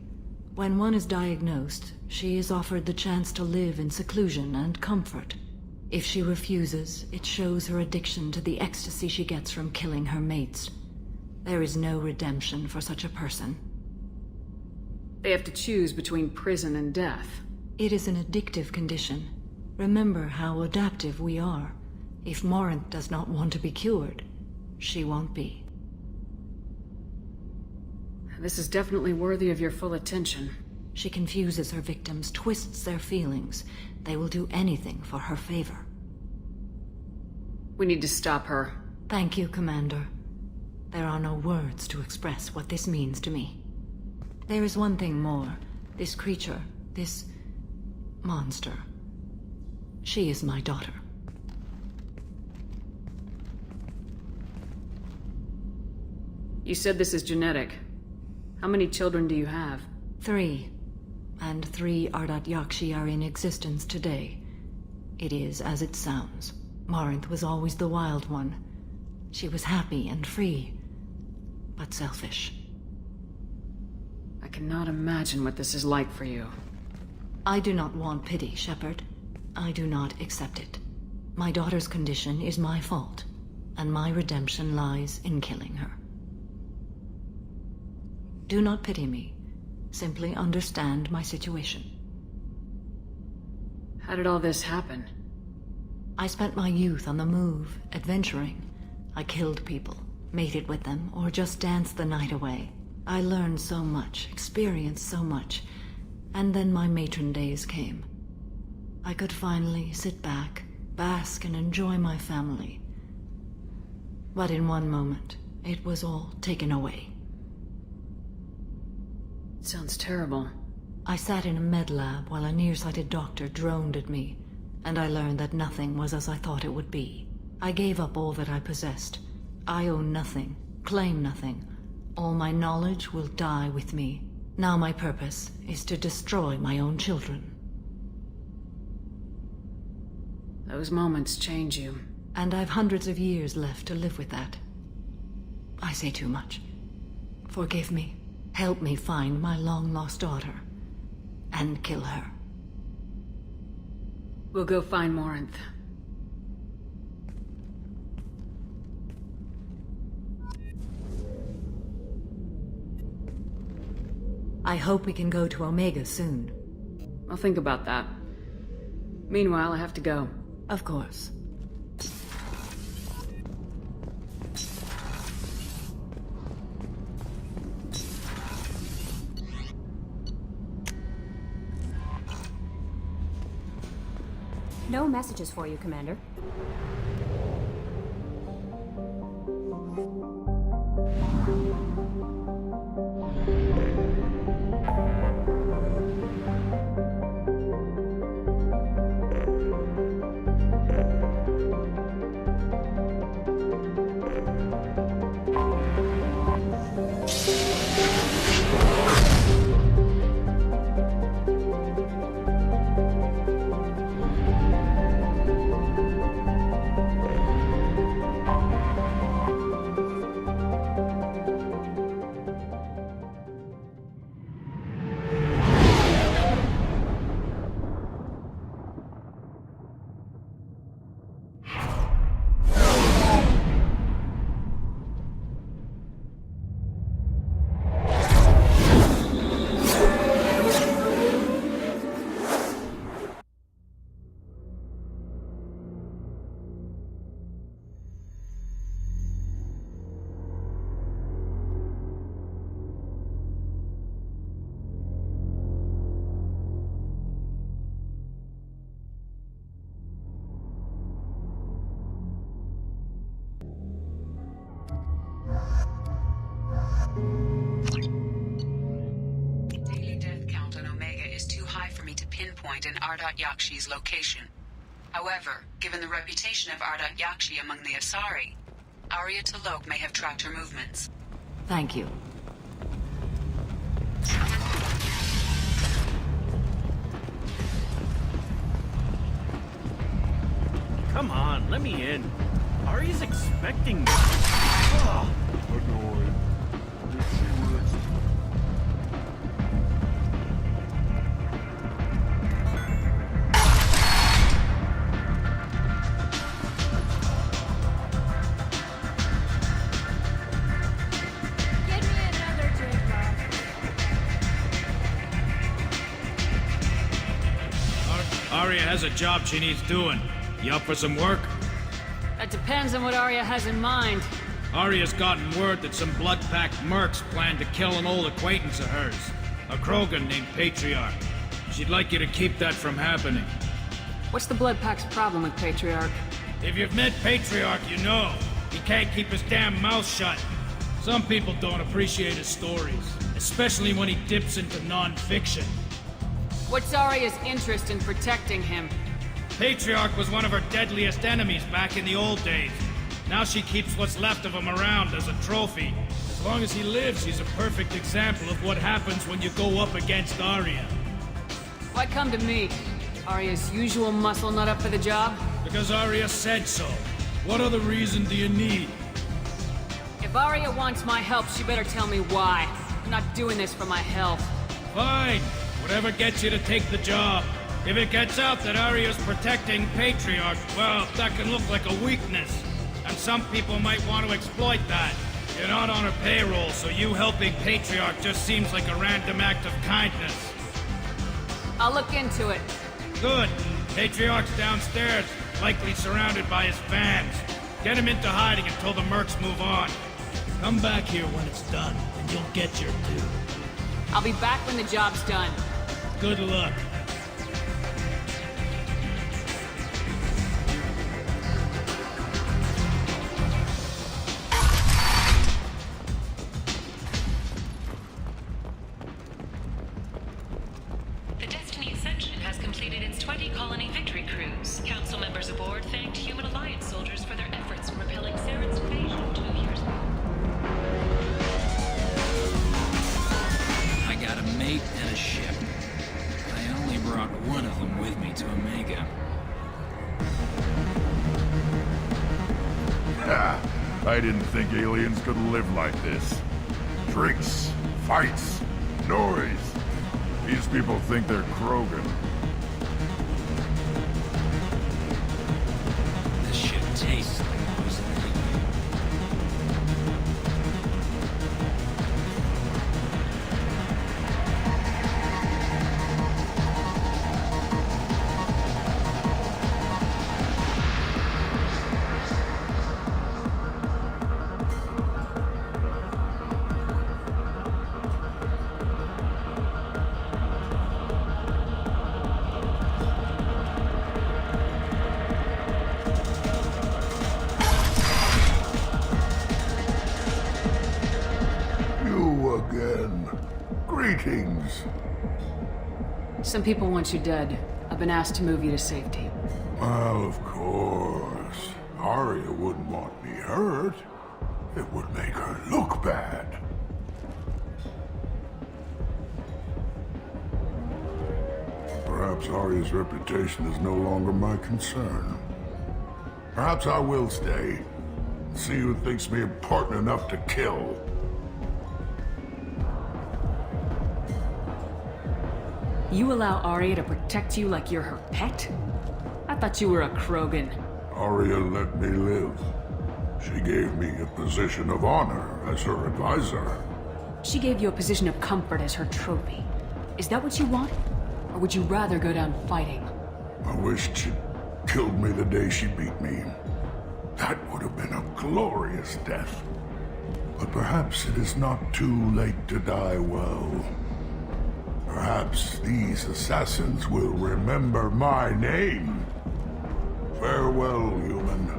When one is diagnosed, she is offered the chance to live in seclusion and comfort. If she refuses, it shows her addiction to the ecstasy she gets from killing her mates. There is no redemption for such a person. They have to choose between prison and death. It is an addictive condition. Remember how adaptive we are. If Morinth does not want to be cured, she won't be. This is definitely worthy of your full attention. She confuses her victims, twists their feelings. They will do anything for her favor. We need to stop her. Thank you, Commander. There are no words to express what this means to me. There is one thing more. This creature, this monster. She is my daughter. You said this is genetic. How many children do you have? 3. And 3 Ardat Yakshi are in existence today. It is as it sounds. Morinth was always the wild one. She was happy and free, but selfish. I cannot imagine what this is like for you. I do not want pity, Shepard. I do not accept it. My daughter's condition is my fault, and my redemption lies in killing her. Do not pity me. Simply understand my situation. How did all this happen? I spent my youth on the move, adventuring. I killed people, mated with them, or just danced the night away. I learned so much, experienced so much, and then my matron days came. I could finally sit back, bask and enjoy my family. But in one moment, it was all taken away. It sounds terrible. I sat in a med lab while a nearsighted doctor droned at me, and I learned that nothing was as I thought it would be. I gave up all that I possessed. I own nothing, claim nothing. All my knowledge will die with me. Now my purpose is to destroy my own children. Those moments change you. And I've hundreds of years left to live with that. I say too much. Forgive me. Help me find my long-lost daughter. And kill her. We'll go find Morinth. I hope we can go to Omega soon. I'll think about that. Meanwhile, I have to go. Of course. No messages for you, Commander. In Ardat Yakshi's location. However, given the reputation of Ardat Yakshi among the Asari, Arya T'Loak may have tracked her movements. Thank you. Come on, let me in. Arya's expecting me. Annoyed. If she were Arya has a job she needs doing. You up for some work? That depends on what Arya has in mind. Arya's gotten word that some blood-packed mercs plan to kill an old acquaintance of hers, a Krogan named Patriarch. She'd like you to keep that from happening. What's the Blood Pack's problem with Patriarch? If you've met Patriarch, you know. He can't keep his damn mouth shut. Some people don't appreciate his stories, especially when he dips into non-fiction. What's Arya's interest in protecting him? Patriarch was one of her deadliest enemies back in the old days. Now she keeps what's left of him around as a trophy. As long as he lives, he's a perfect example of what happens when you go up against Arya. Why come to me? Arya's usual muscle not up for the job? Because Arya said so. What other reason do you need? If Arya wants my help, she better tell me why. I'm not doing this for my health. Fine. Whatever gets you to take the job. If it gets out that Arya's protecting Patriarch, well, that can look like a weakness. And some people might want to exploit that. You're not on her payroll, so you helping Patriarch just seems like a random act of kindness. I'll look into it. Good. Patriarch's downstairs, likely surrounded by his fans. Get him into hiding until the mercs move on. Come back here when it's done, and you'll get your due. I'll be back when the job's done. Good luck. The Destiny Ascension has completed its 20 colony victory cruise. Council members aboard thanked Human Alliance soldiers for their efforts in repelling Saren's invasion 2 years ago. I got a I didn't think aliens could live like this. Drinks, fights, noise. These people think they're Krogan. This shit tastes like poison. Greetings. Some people want you dead. I've been asked to move you to safety. Well, of course. Arya wouldn't want me hurt. It would make her look bad. Perhaps Arya's reputation is no longer my concern. Perhaps I will stay. See who thinks me important enough to kill. You allow Arya to protect you like you're her pet? I thought you were a Krogan. Arya let me live. She gave me a position of honor as her advisor. She gave you a position of comfort as her trophy. Is that what you want? Or would you rather go down fighting? I wished she'd killed me the day she beat me. That would have been a glorious death. But perhaps it is not too late to die well. Perhaps these assassins will remember my name. Farewell, human.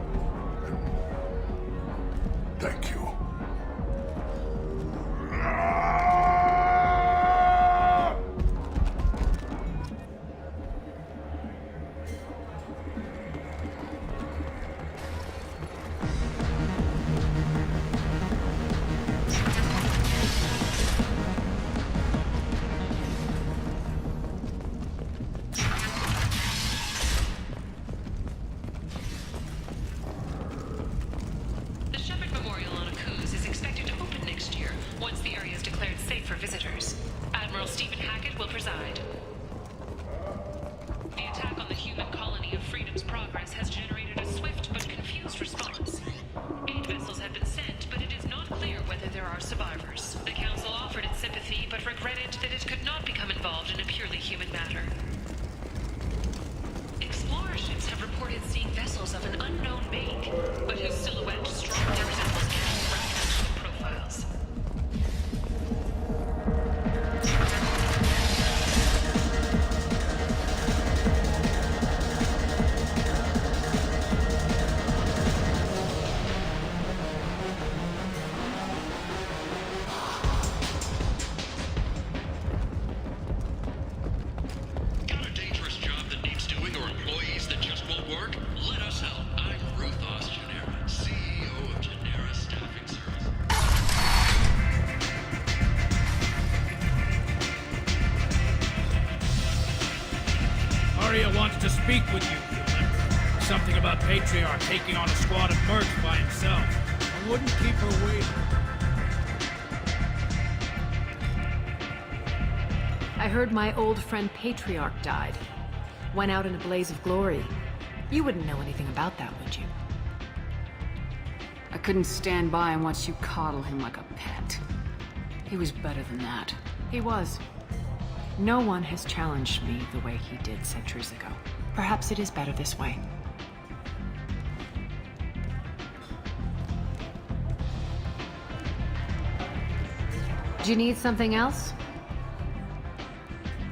Thank you. Wants to speak with you, human. Something about Patriarch taking on a squad of mercs by himself. I wouldn't keep her waiting. I heard my old friend Patriarch died. Went out in a blaze of glory. You wouldn't know anything about that, would you? I couldn't stand by and watch you coddle him like a pet. He was better than that. He was. No one has challenged me the way he did centuries ago. Perhaps it is better this way. Do you need something else?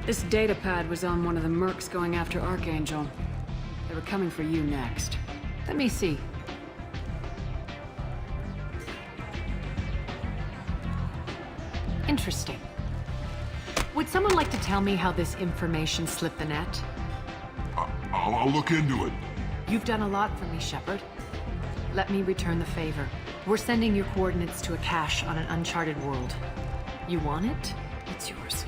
This data pad was on one of the mercs going after Archangel. They were coming for you next. Let me see. Interesting. Would someone like to tell me how this information slipped the net? I'll look into it. You've done a lot for me, Shepard. Let me return the favor. We're sending your coordinates to a cache on an uncharted world. You want it? It's yours.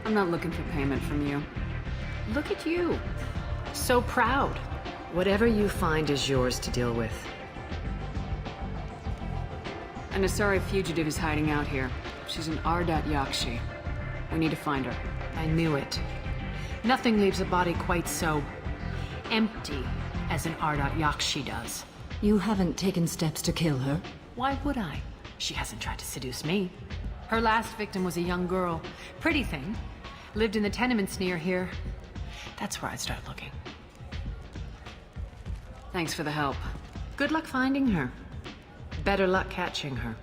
I'm not looking for payment from you. Look at you. So proud. Whatever you find is yours to deal with. An Asari fugitive is hiding out here. She's an Ardat Yakshi. We need to find her. I knew it. Nothing leaves a body quite so empty as an Ardat Yakshi does. You haven't taken steps to kill her? Why would I? She hasn't tried to seduce me. Her last victim was a young girl. Pretty thing. Lived in the tenements near here. That's where I'd start looking. Thanks for the help. Good luck finding her. Better luck catching her.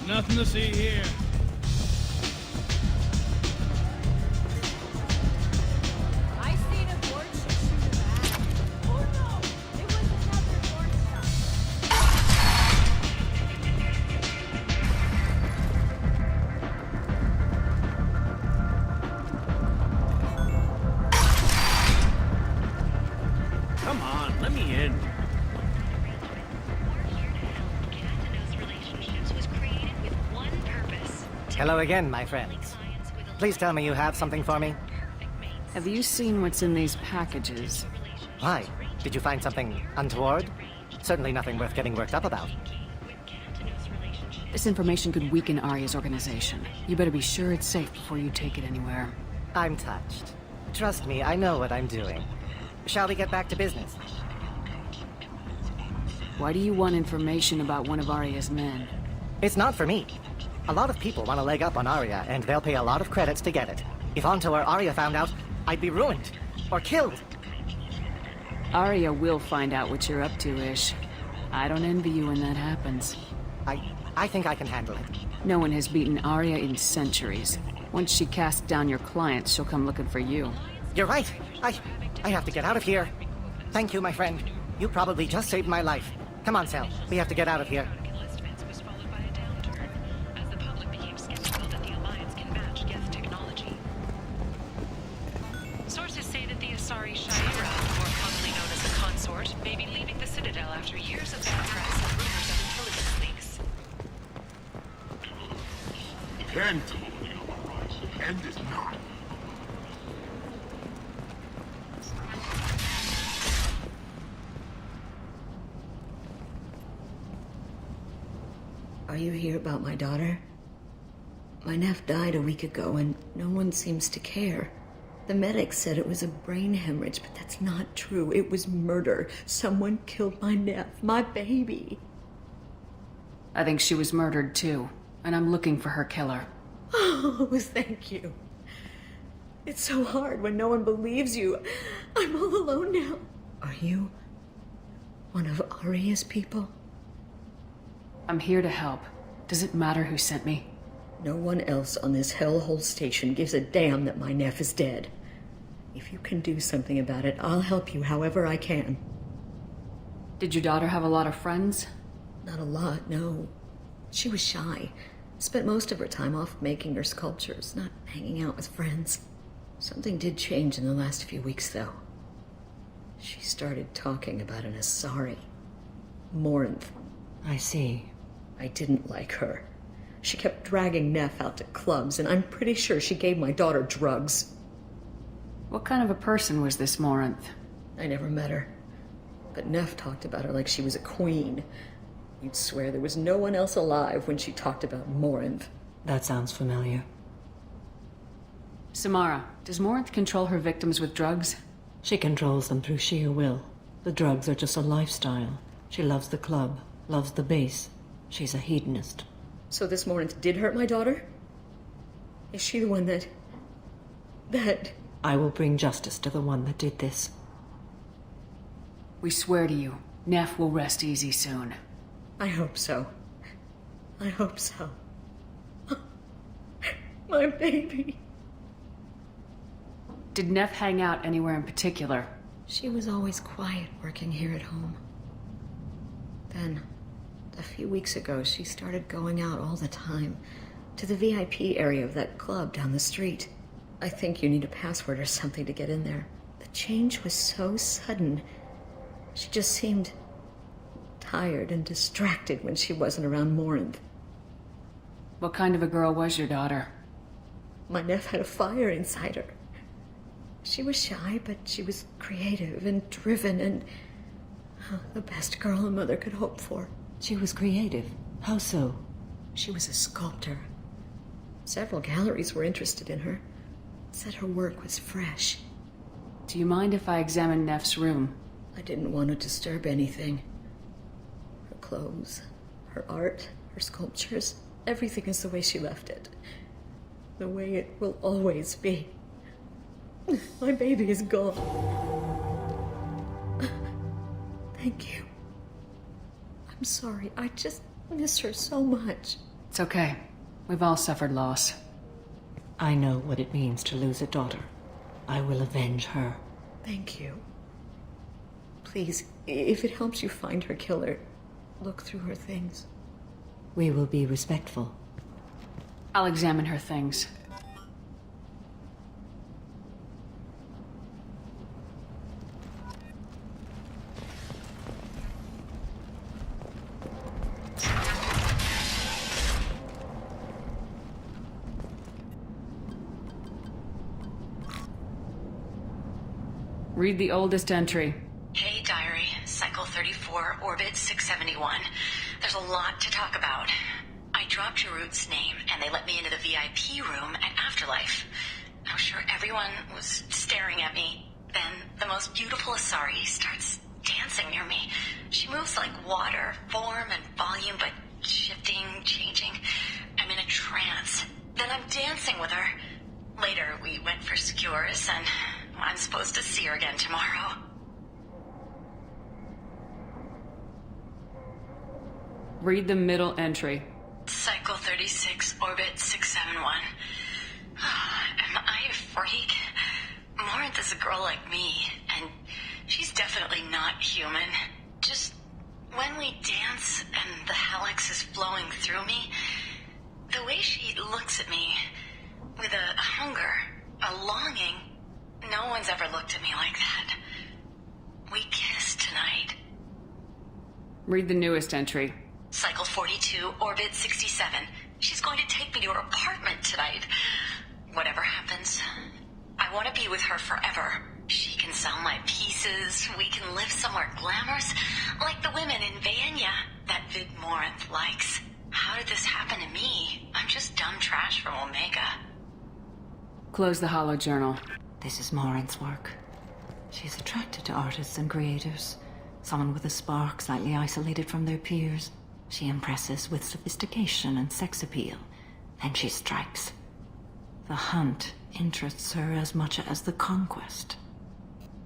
Nothing to see here. I seen a warship shoot a bat. Oh no! It was another warship. Come on, let me in. Hello again, my friends. Please tell me you have something for me. Have you seen what's in these packages? Why? Did you find something untoward? Certainly nothing worth getting worked up about. This information could weaken Arya's organization. You better be sure it's safe before you take it anywhere. I'm touched. Trust me, I know what I'm doing. Shall we get back to business? Why do you want information about one of Arya's men? It's not for me. A lot of people want a leg up on Arya, and they'll pay a lot of credits to get it. If onto or Arya found out, I'd be ruined. Or killed. Arya will find out what you're up to, Ish. I don't envy you when that happens. I think I can handle it. No one has beaten Arya in centuries. Once she casts down your clients, she'll come looking for you. You're right. I have to get out of here. Thank you, my friend. You probably just saved my life. Come on, Sal. We have to get out of here. Sources say that the Asari Shaira, more commonly known as the Consort, may be leaving the Citadel after years of bad press and rumors of intelligence leaks. Can't. And is not. Are you here about my daughter? My nephew died a week ago and no one seems to care. The medics said it was a brain hemorrhage, but that's not true. It was murder. Someone killed my nephew, my baby. I think she was murdered too, and I'm looking for her killer. Oh, thank you. It's so hard when no one believes you. I'm all alone now. Are you one of Arya's people? I'm here to help. Does it matter who sent me? No one else on this hellhole station gives a damn that my nephew is dead. If you can do something about it, I'll help you however I can. Did your daughter have a lot of friends? Not a lot, no. She was shy. Spent most of her time off making her sculptures, not hanging out with friends. Something did change in the last few weeks, though. She started talking about an Asari. Morinth. I see. I didn't like her. She kept dragging Neff out to clubs, and I'm pretty sure she gave my daughter drugs. What kind of a person was this Morinth? I never met her. But Neff talked about her like she was a queen. You'd swear there was no one else alive when she talked about Morinth. That sounds familiar. Samara, does Morinth control her victims with drugs? She controls them through sheer will. The drugs are just a lifestyle. She loves the club, loves the base. She's a hedonist. So this Morinth did hurt my daughter? Is she the one that... I will bring justice to the one that did this. We swear to you, Neff will rest easy soon. I hope so. I hope so. My baby. Did Neff hang out anywhere in particular? She was always quiet working here at home. Then, a few weeks ago, she started going out all the time to the VIP area of that club down the street. I think you need a password or something to get in there. The change was so sudden. She just seemed tired and distracted when she wasn't around Morinth. What kind of a girl was your daughter? My nephew had a fire inside her. She was shy, but she was creative and driven and the best girl a mother could hope for. She was creative? How so? She was a sculptor. Several galleries were interested in her. Said her work was fresh. Do you mind if I examine Neff's room? I didn't want to disturb anything. Her clothes, her art, her sculptures, everything is the way she left it. The way it will always be. My baby is gone. Thank you. I'm sorry. I just miss her so much. It's okay. We've all suffered loss. I know what it means to lose a daughter. I will avenge her. Thank you. Please, if it helps you find her killer, look through her things. We will be respectful. I'll examine her things. Read the oldest entry. Hey, diary. Cycle 34, orbit 671. There's a lot to talk about. I dropped your root's name, and they let me into the VIP room at Afterlife. I'm sure everyone was staring at me. Then the most beautiful Asari starts dancing near me. She moves like water, form and volume, but shifting, changing. I'm in a trance. Then I'm dancing with her. Later, we went for skewers, and I'm supposed to see her again tomorrow. Read the middle entry. Cycle 36, orbit 671. Am I a freak? Morinth is a girl like me, and she's definitely not human. Just when we dance and the helix is flowing through me, the way she looks at me with a hunger, a longing, no one's ever looked at me like that. We kissed tonight. Read the newest entry. Cycle 42, orbit 67. She's going to take me to her apartment tonight. Whatever happens, I want to be with her forever. She can sell my pieces. We can live somewhere glamorous, like the women in Vanya that Vid Morinth likes. How did this happen to me? I'm just dumb trash from Omega. Close the hollow journal. This is Morinth's work. She's attracted to artists and creators. Someone with a spark, slightly isolated from their peers. She impresses with sophistication and sex appeal. Then she strikes. The hunt interests her as much as the conquest.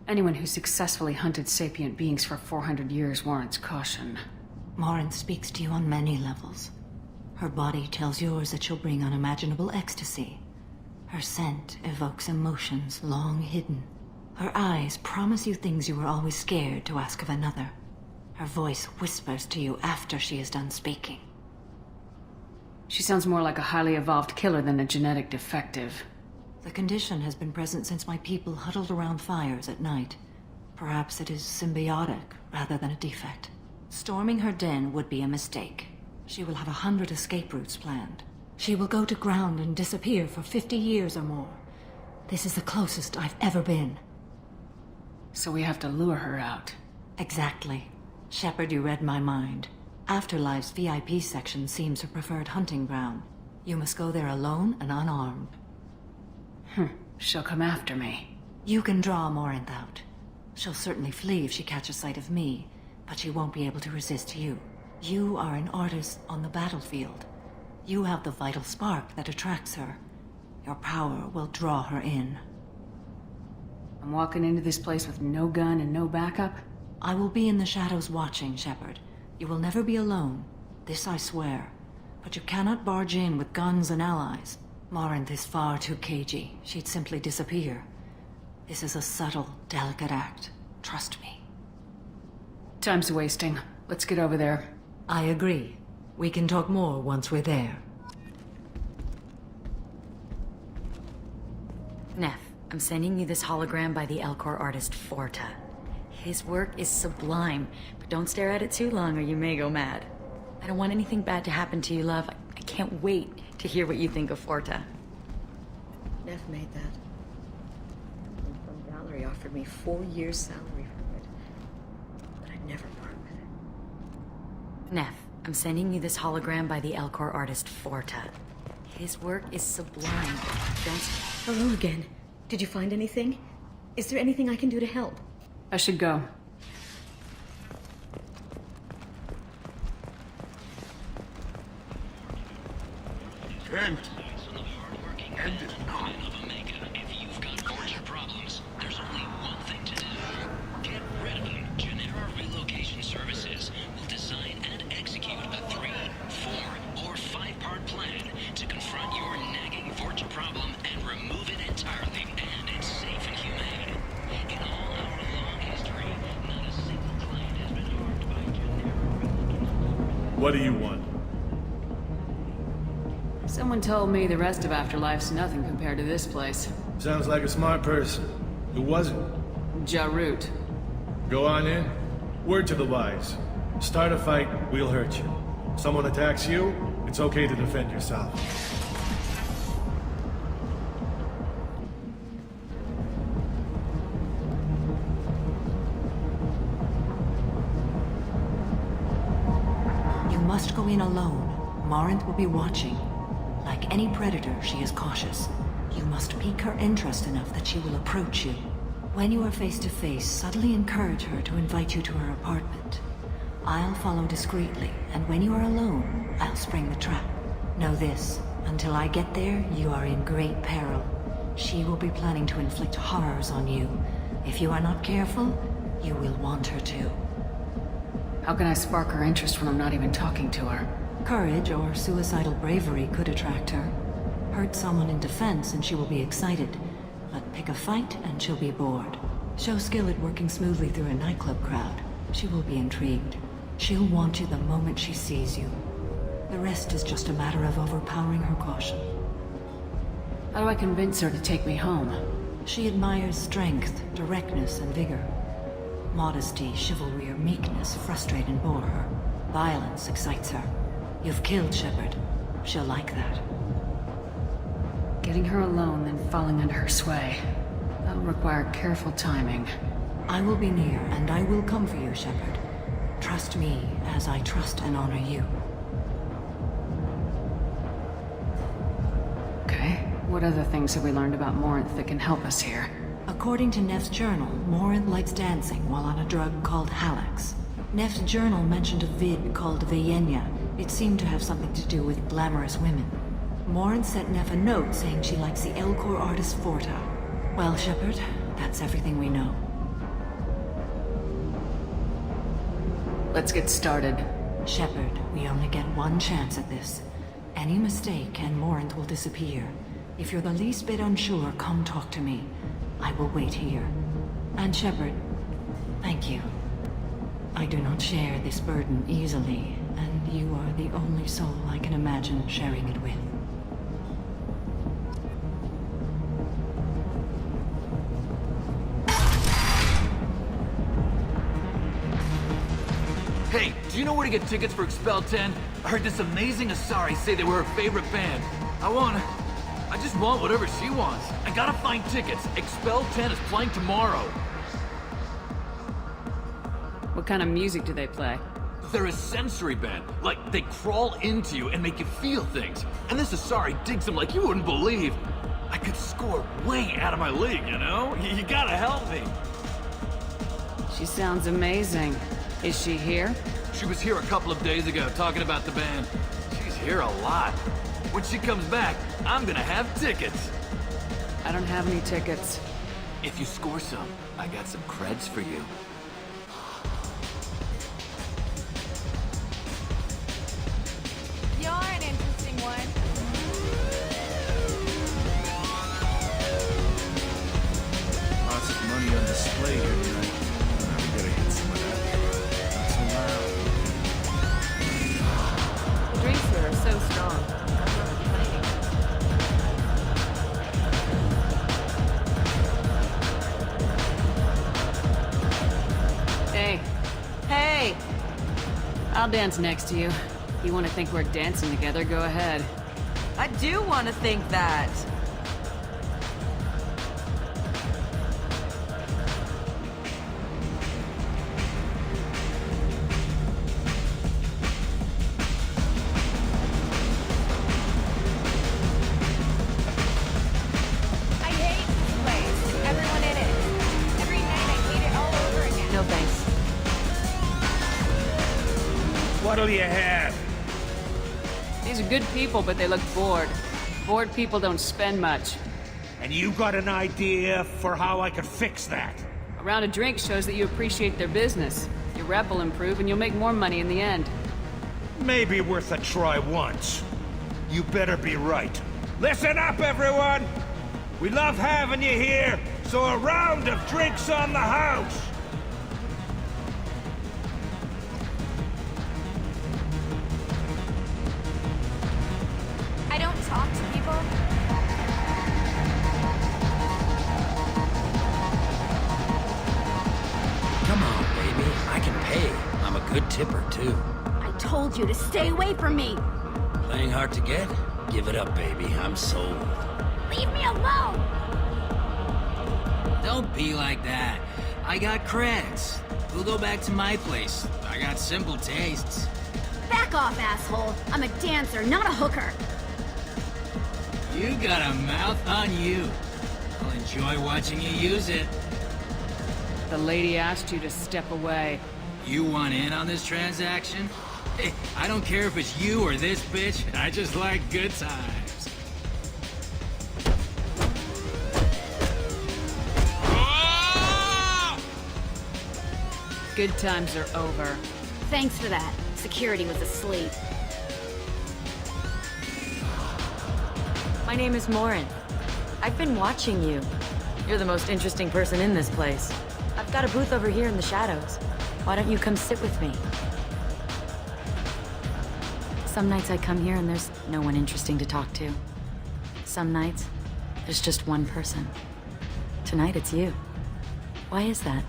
Anyone who successfully hunted sapient beings for 400 years warrants caution. Morinth speaks to you on many levels. Her body tells yours that she'll bring unimaginable ecstasy. Her scent evokes emotions long hidden. Her eyes promise you things you were always scared to ask of another. Her voice whispers to you after she is done speaking. She sounds more like a highly evolved killer than a genetic defective. The condition has been present since my people huddled around fires at night. Perhaps it is symbiotic rather than a defect. Storming her den would be a mistake. She will have 100 escape routes planned. She will go to ground and disappear for 50 years or more. This is the closest I've ever been. So we have to lure her out. Exactly. Shepard, you read my mind. Afterlife's VIP section seems her preferred hunting ground. You must go there alone and unarmed. She'll come after me. You can draw Morinth out. She'll certainly flee if she catches sight of me, but she won't be able to resist you. You are an artist on the battlefield. You have the vital spark that attracts her. Your power will draw her in. I'm walking into this place with no gun and no backup? I will be in the shadows watching, Shepard. You will never be alone. This I swear. But you cannot barge in with guns and allies. Morinth is far too cagey. She'd simply disappear. This is a subtle, delicate act. Trust me. Time's wasting. Let's get over there. I agree. We can talk more once we're there. Neff, I'm sending you this hologram by the Elcor artist Forta. His work is sublime, but don't stare at it too long or you may go mad. I don't want anything bad to happen to you, love. I can't wait to hear what you think of Forta. Neff made that. offered me 4 years' salary for it. But I'd never part with it. Neff, I'm sending you this hologram by the Elcor artist Forta. His work is sublime. Hello again. Did you find anything? Is there anything I can do to help? I should go. Kent! End it now. If you've got torture problems, there's only one thing to do. Get rid of them. Genera Relocation Services will design and execute a 3, 4, or 5-part plan to confront your nagging torture problem and remove it entirely, and it's safe and humane. In all our long history, not a single client has been harmed by Genera Relocation Services. What do you want? Someone told me the rest of Afterlife's nothing compared to this place. Sounds like a smart person. Who was it? Jarut. Go on in. Word to the wise. Start a fight, we'll hurt you. Someone attacks you, it's okay to defend yourself. You must go in alone. Morinth will be watching. Like any predator, she is cautious. You must pique her interest enough that she will approach you. When you are face to face, subtly encourage her to invite you to her apartment. I'll follow discreetly, and when you are alone, I'll spring the trap. Know this, until I get there, you are in great peril. She will be planning to inflict horrors on you. If you are not careful, you will want her to. How can I spark her interest when I'm not even talking to her? Courage or suicidal bravery could attract her. Hurt someone in defense and she will be excited. But pick a fight and she'll be bored. Show skill at working smoothly through a nightclub crowd. She will be intrigued. She'll want you the moment she sees you. The rest is just a matter of overpowering her caution. How do I convince her to take me home? She admires strength, directness, and vigor. Modesty, chivalry, or meekness frustrate and bore her. Violence excites her. You've killed Shepard. She'll like that. Getting her alone, then falling under her sway. That'll require careful timing. I will be near, and I will come for you, Shepard. Trust me, as I trust and honor you. Okay. What other things have we learned about Morinth that can help us here? According to Neff's journal, Morinth likes dancing while on a drug called Halax. Neff's journal mentioned a vid called Vayenya. It seemed to have something to do with glamorous women. Morinth sent Neff a note saying she likes the Elcor artist Forta. Well, Shepard, that's everything we know. Let's get started. Shepard, we only get one chance at this. Any mistake and Morinth will disappear. If you're the least bit unsure, come talk to me. I will wait here. And Shepard, thank you. I do not share this burden easily, and you are the only soul I can imagine sharing it with. Hey, do you know where to get tickets for Expel 10? I heard this amazing Asari say they were her favorite band. I just want whatever she wants. I gotta find tickets. Expel 10 is playing tomorrow. What kind of music do they play? They're a sensory band. Like, they crawl into you and make you feel things. And this Asari digs them like you wouldn't believe. I could score way out of my league, you know? You gotta help me. She sounds amazing. Is she here? She was here a couple of days ago talking about the band. She's here a lot. When she comes back, I'm gonna have tickets. I don't have any tickets. If you score some, I got some creds for you. You're an interesting one. Lots of money on display here tonight. We gotta hit some of that. Not so loud. The drinks here are so strong. I'm not complaining. Hey. Hey! I'll dance next to you. You want to think we're dancing together, go ahead. I do want to think that. What'll you have? These are good people, but they look bored. Bored people don't spend much. And you got an idea for how I could fix that? A round of drinks shows that you appreciate their business. Your rep will improve and you'll make more money in the end. Maybe worth a try once. You better be right. Listen up, everyone! We love having you here, so a round of drinks on the house! I don't talk to people. Come on, baby. I can pay. I'm a good tipper, too. I told you to stay away from me. Playing hard to get? Give it up, baby. I'm sold. Leave me alone. Don't be like that. I got creds. We'll go back to my place. I got simple tastes. Back off, asshole. I'm a dancer, not a hooker. You got a mouth on you. I'll enjoy watching you use it. The lady asked you to step away. You want in on this transaction? Hey, I don't care if it's you or this bitch. I just like good times. Good times are over. Thanks for that. Security was asleep. My name is Morin. I've been watching you. You're the most interesting person in this place. I've got a booth over here in the shadows. Why don't you come sit with me? Some nights I come here and there's no one interesting to talk to. Some nights, there's just one person. Tonight it's you. Why is that?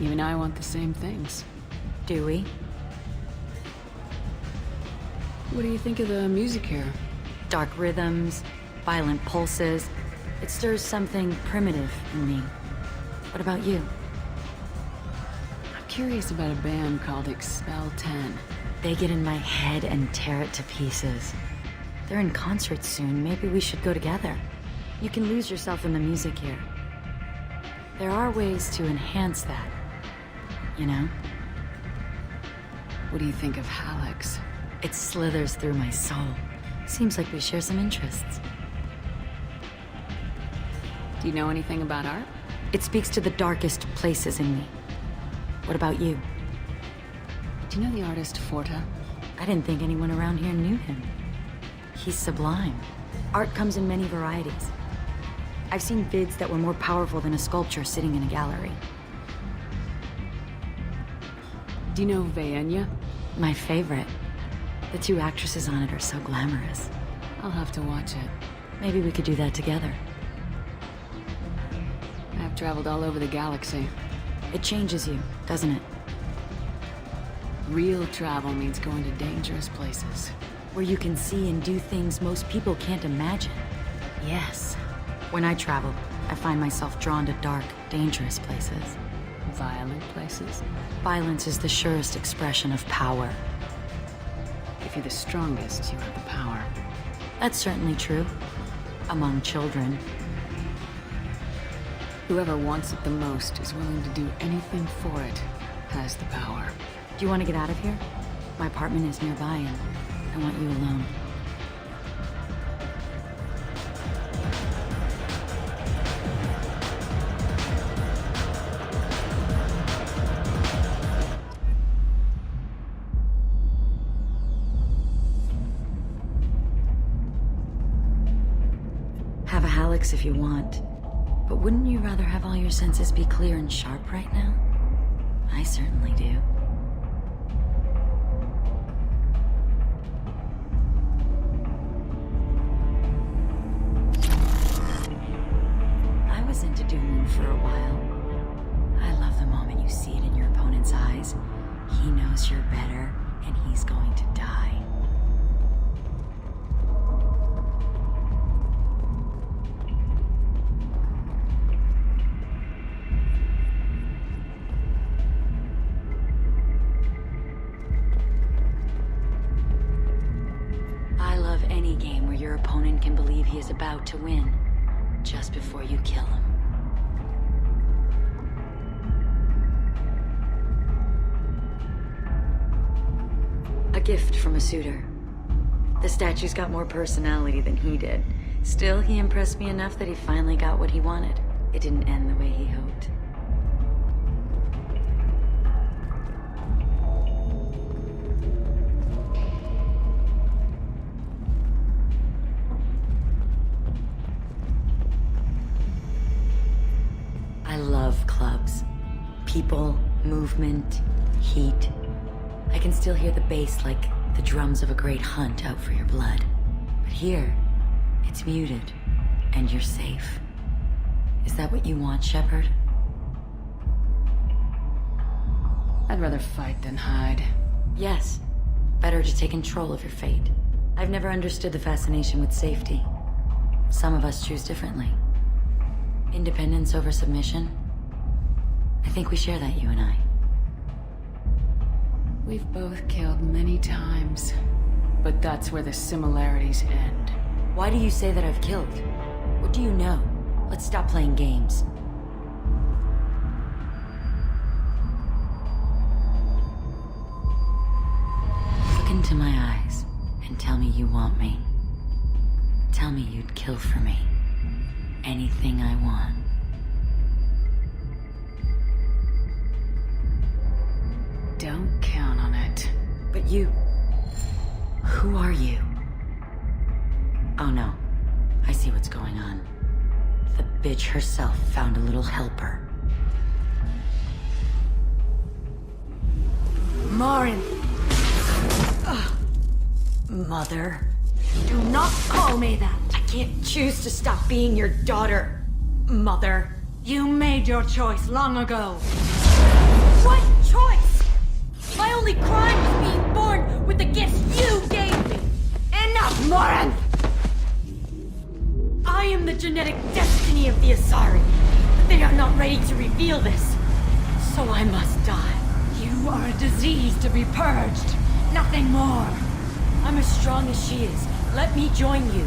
You and I want the same things. Do we? What do you think of the music here? Dark rhythms, violent pulses. It stirs something primitive in me. What about you? I'm curious about a band called Expel 10. They get in my head and tear it to pieces. They're in concert soon. Maybe we should go together. You can lose yourself in the music here. There are ways to enhance that, you know? What do you think of Hallex? It slithers through my soul. Seems like we share some interests. Do you know anything about art? It speaks to the darkest places in me. What about you? Do you know the artist Forta? I didn't think anyone around here knew him. He's sublime. Art comes in many varieties. I've seen vids that were more powerful than a sculpture sitting in a gallery. Do you know Vaenya? My favorite. The two actresses on it are so glamorous. I'll have to watch it. Maybe we could do that together. I've traveled all over the galaxy. It changes you, doesn't it? Real travel means going to dangerous places. Where you can see and do things most people can't imagine. Yes. When I travel, I find myself drawn to dark, dangerous places. Violent places? Violence is the surest expression of power. If you're the strongest, you have the power. That's certainly true. Among children. Whoever wants it the most is willing to do anything for it, has the power. Do you want to get out of here? My apartment is nearby and I want you alone. Have a Hallex if you want, but wouldn't you rather have all your senses be clear and sharp right now? I certainly do. I was into doing for a while. I love the moment you see it in your opponent's eyes. He knows you're better, and he's going to die. Any game where your opponent can believe he is about to win, just before you kill him. gift from a suitor. The statue's got more personality than he did. Still, he impressed me enough that he finally got what he wanted. It didn't end the way he hoped. I love clubs. People, movement, heat. I can still hear the bass like the drums of a great hunt out for your blood. But here, it's muted, and you're safe. Is that what you want, Shepard? I'd rather fight than hide. Yes. Better to take control of your fate. I've never understood the fascination with safety. Some of us choose differently. Independence over submission? I think we share that, you and I. We've both killed many times, but that's where the similarities end. Why do you say that I've killed? What do you know? Let's stop playing games. Look into my eyes and tell me you want me. Tell me you'd kill for me. Anything I want. Don't count on it. But you... Who are you? Oh no. I see what's going on. The bitch herself found a little helper. Marin! Mother. Do not call me that! I can't choose to stop being your daughter, Mother. You made your choice long ago. What choice? My only crime was being born with the gifts you gave me. Enough, Morin! I am the genetic destiny of the Asari. But they are not ready to reveal this. So I must die. You are a disease to be purged. Nothing more. I'm as strong as she is. Let me join you.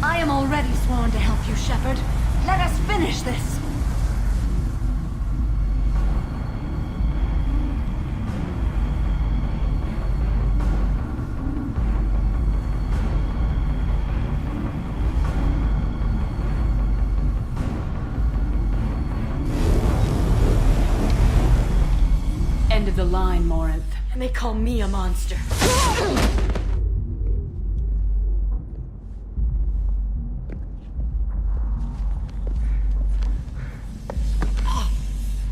I am already sworn to help you, Shepard. Let us finish this. End of the line, Morinth. And they call me a monster.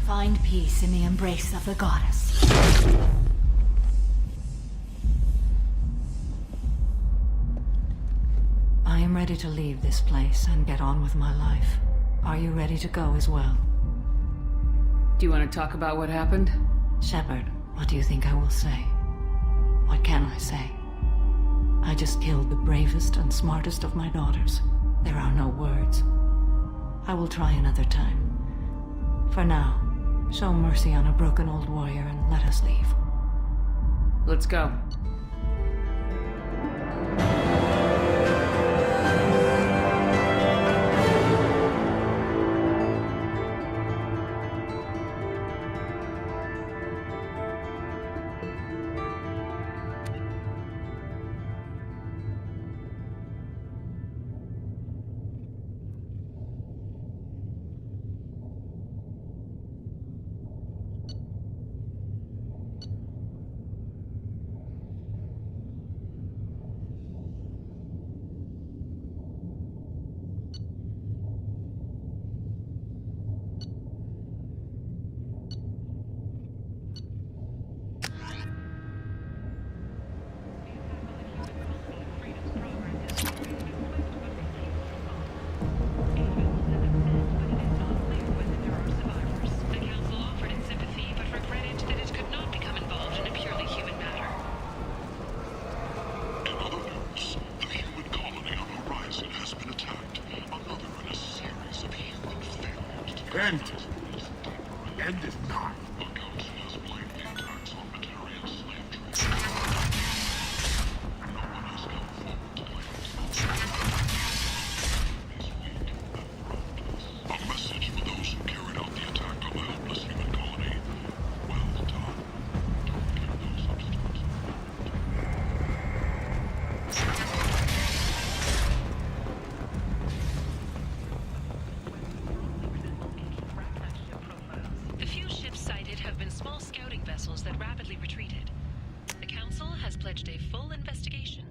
Find peace in the embrace of the goddess. I am ready to leave this place and get on with my life. Are you ready to go as well? Do you want to talk about what happened? Shepard, what do you think I will say? What can I say? I just killed the bravest and smartest of my daughters. There are no words. I will try another time. For now, show mercy on a broken old warrior and let us leave. Let's go. End it not. A message for those who carried out the attack on the helpless human colony. Well done. Don't give those obstacles. small scouting vessels that rapidly retreated. The Council has pledged a full investigation.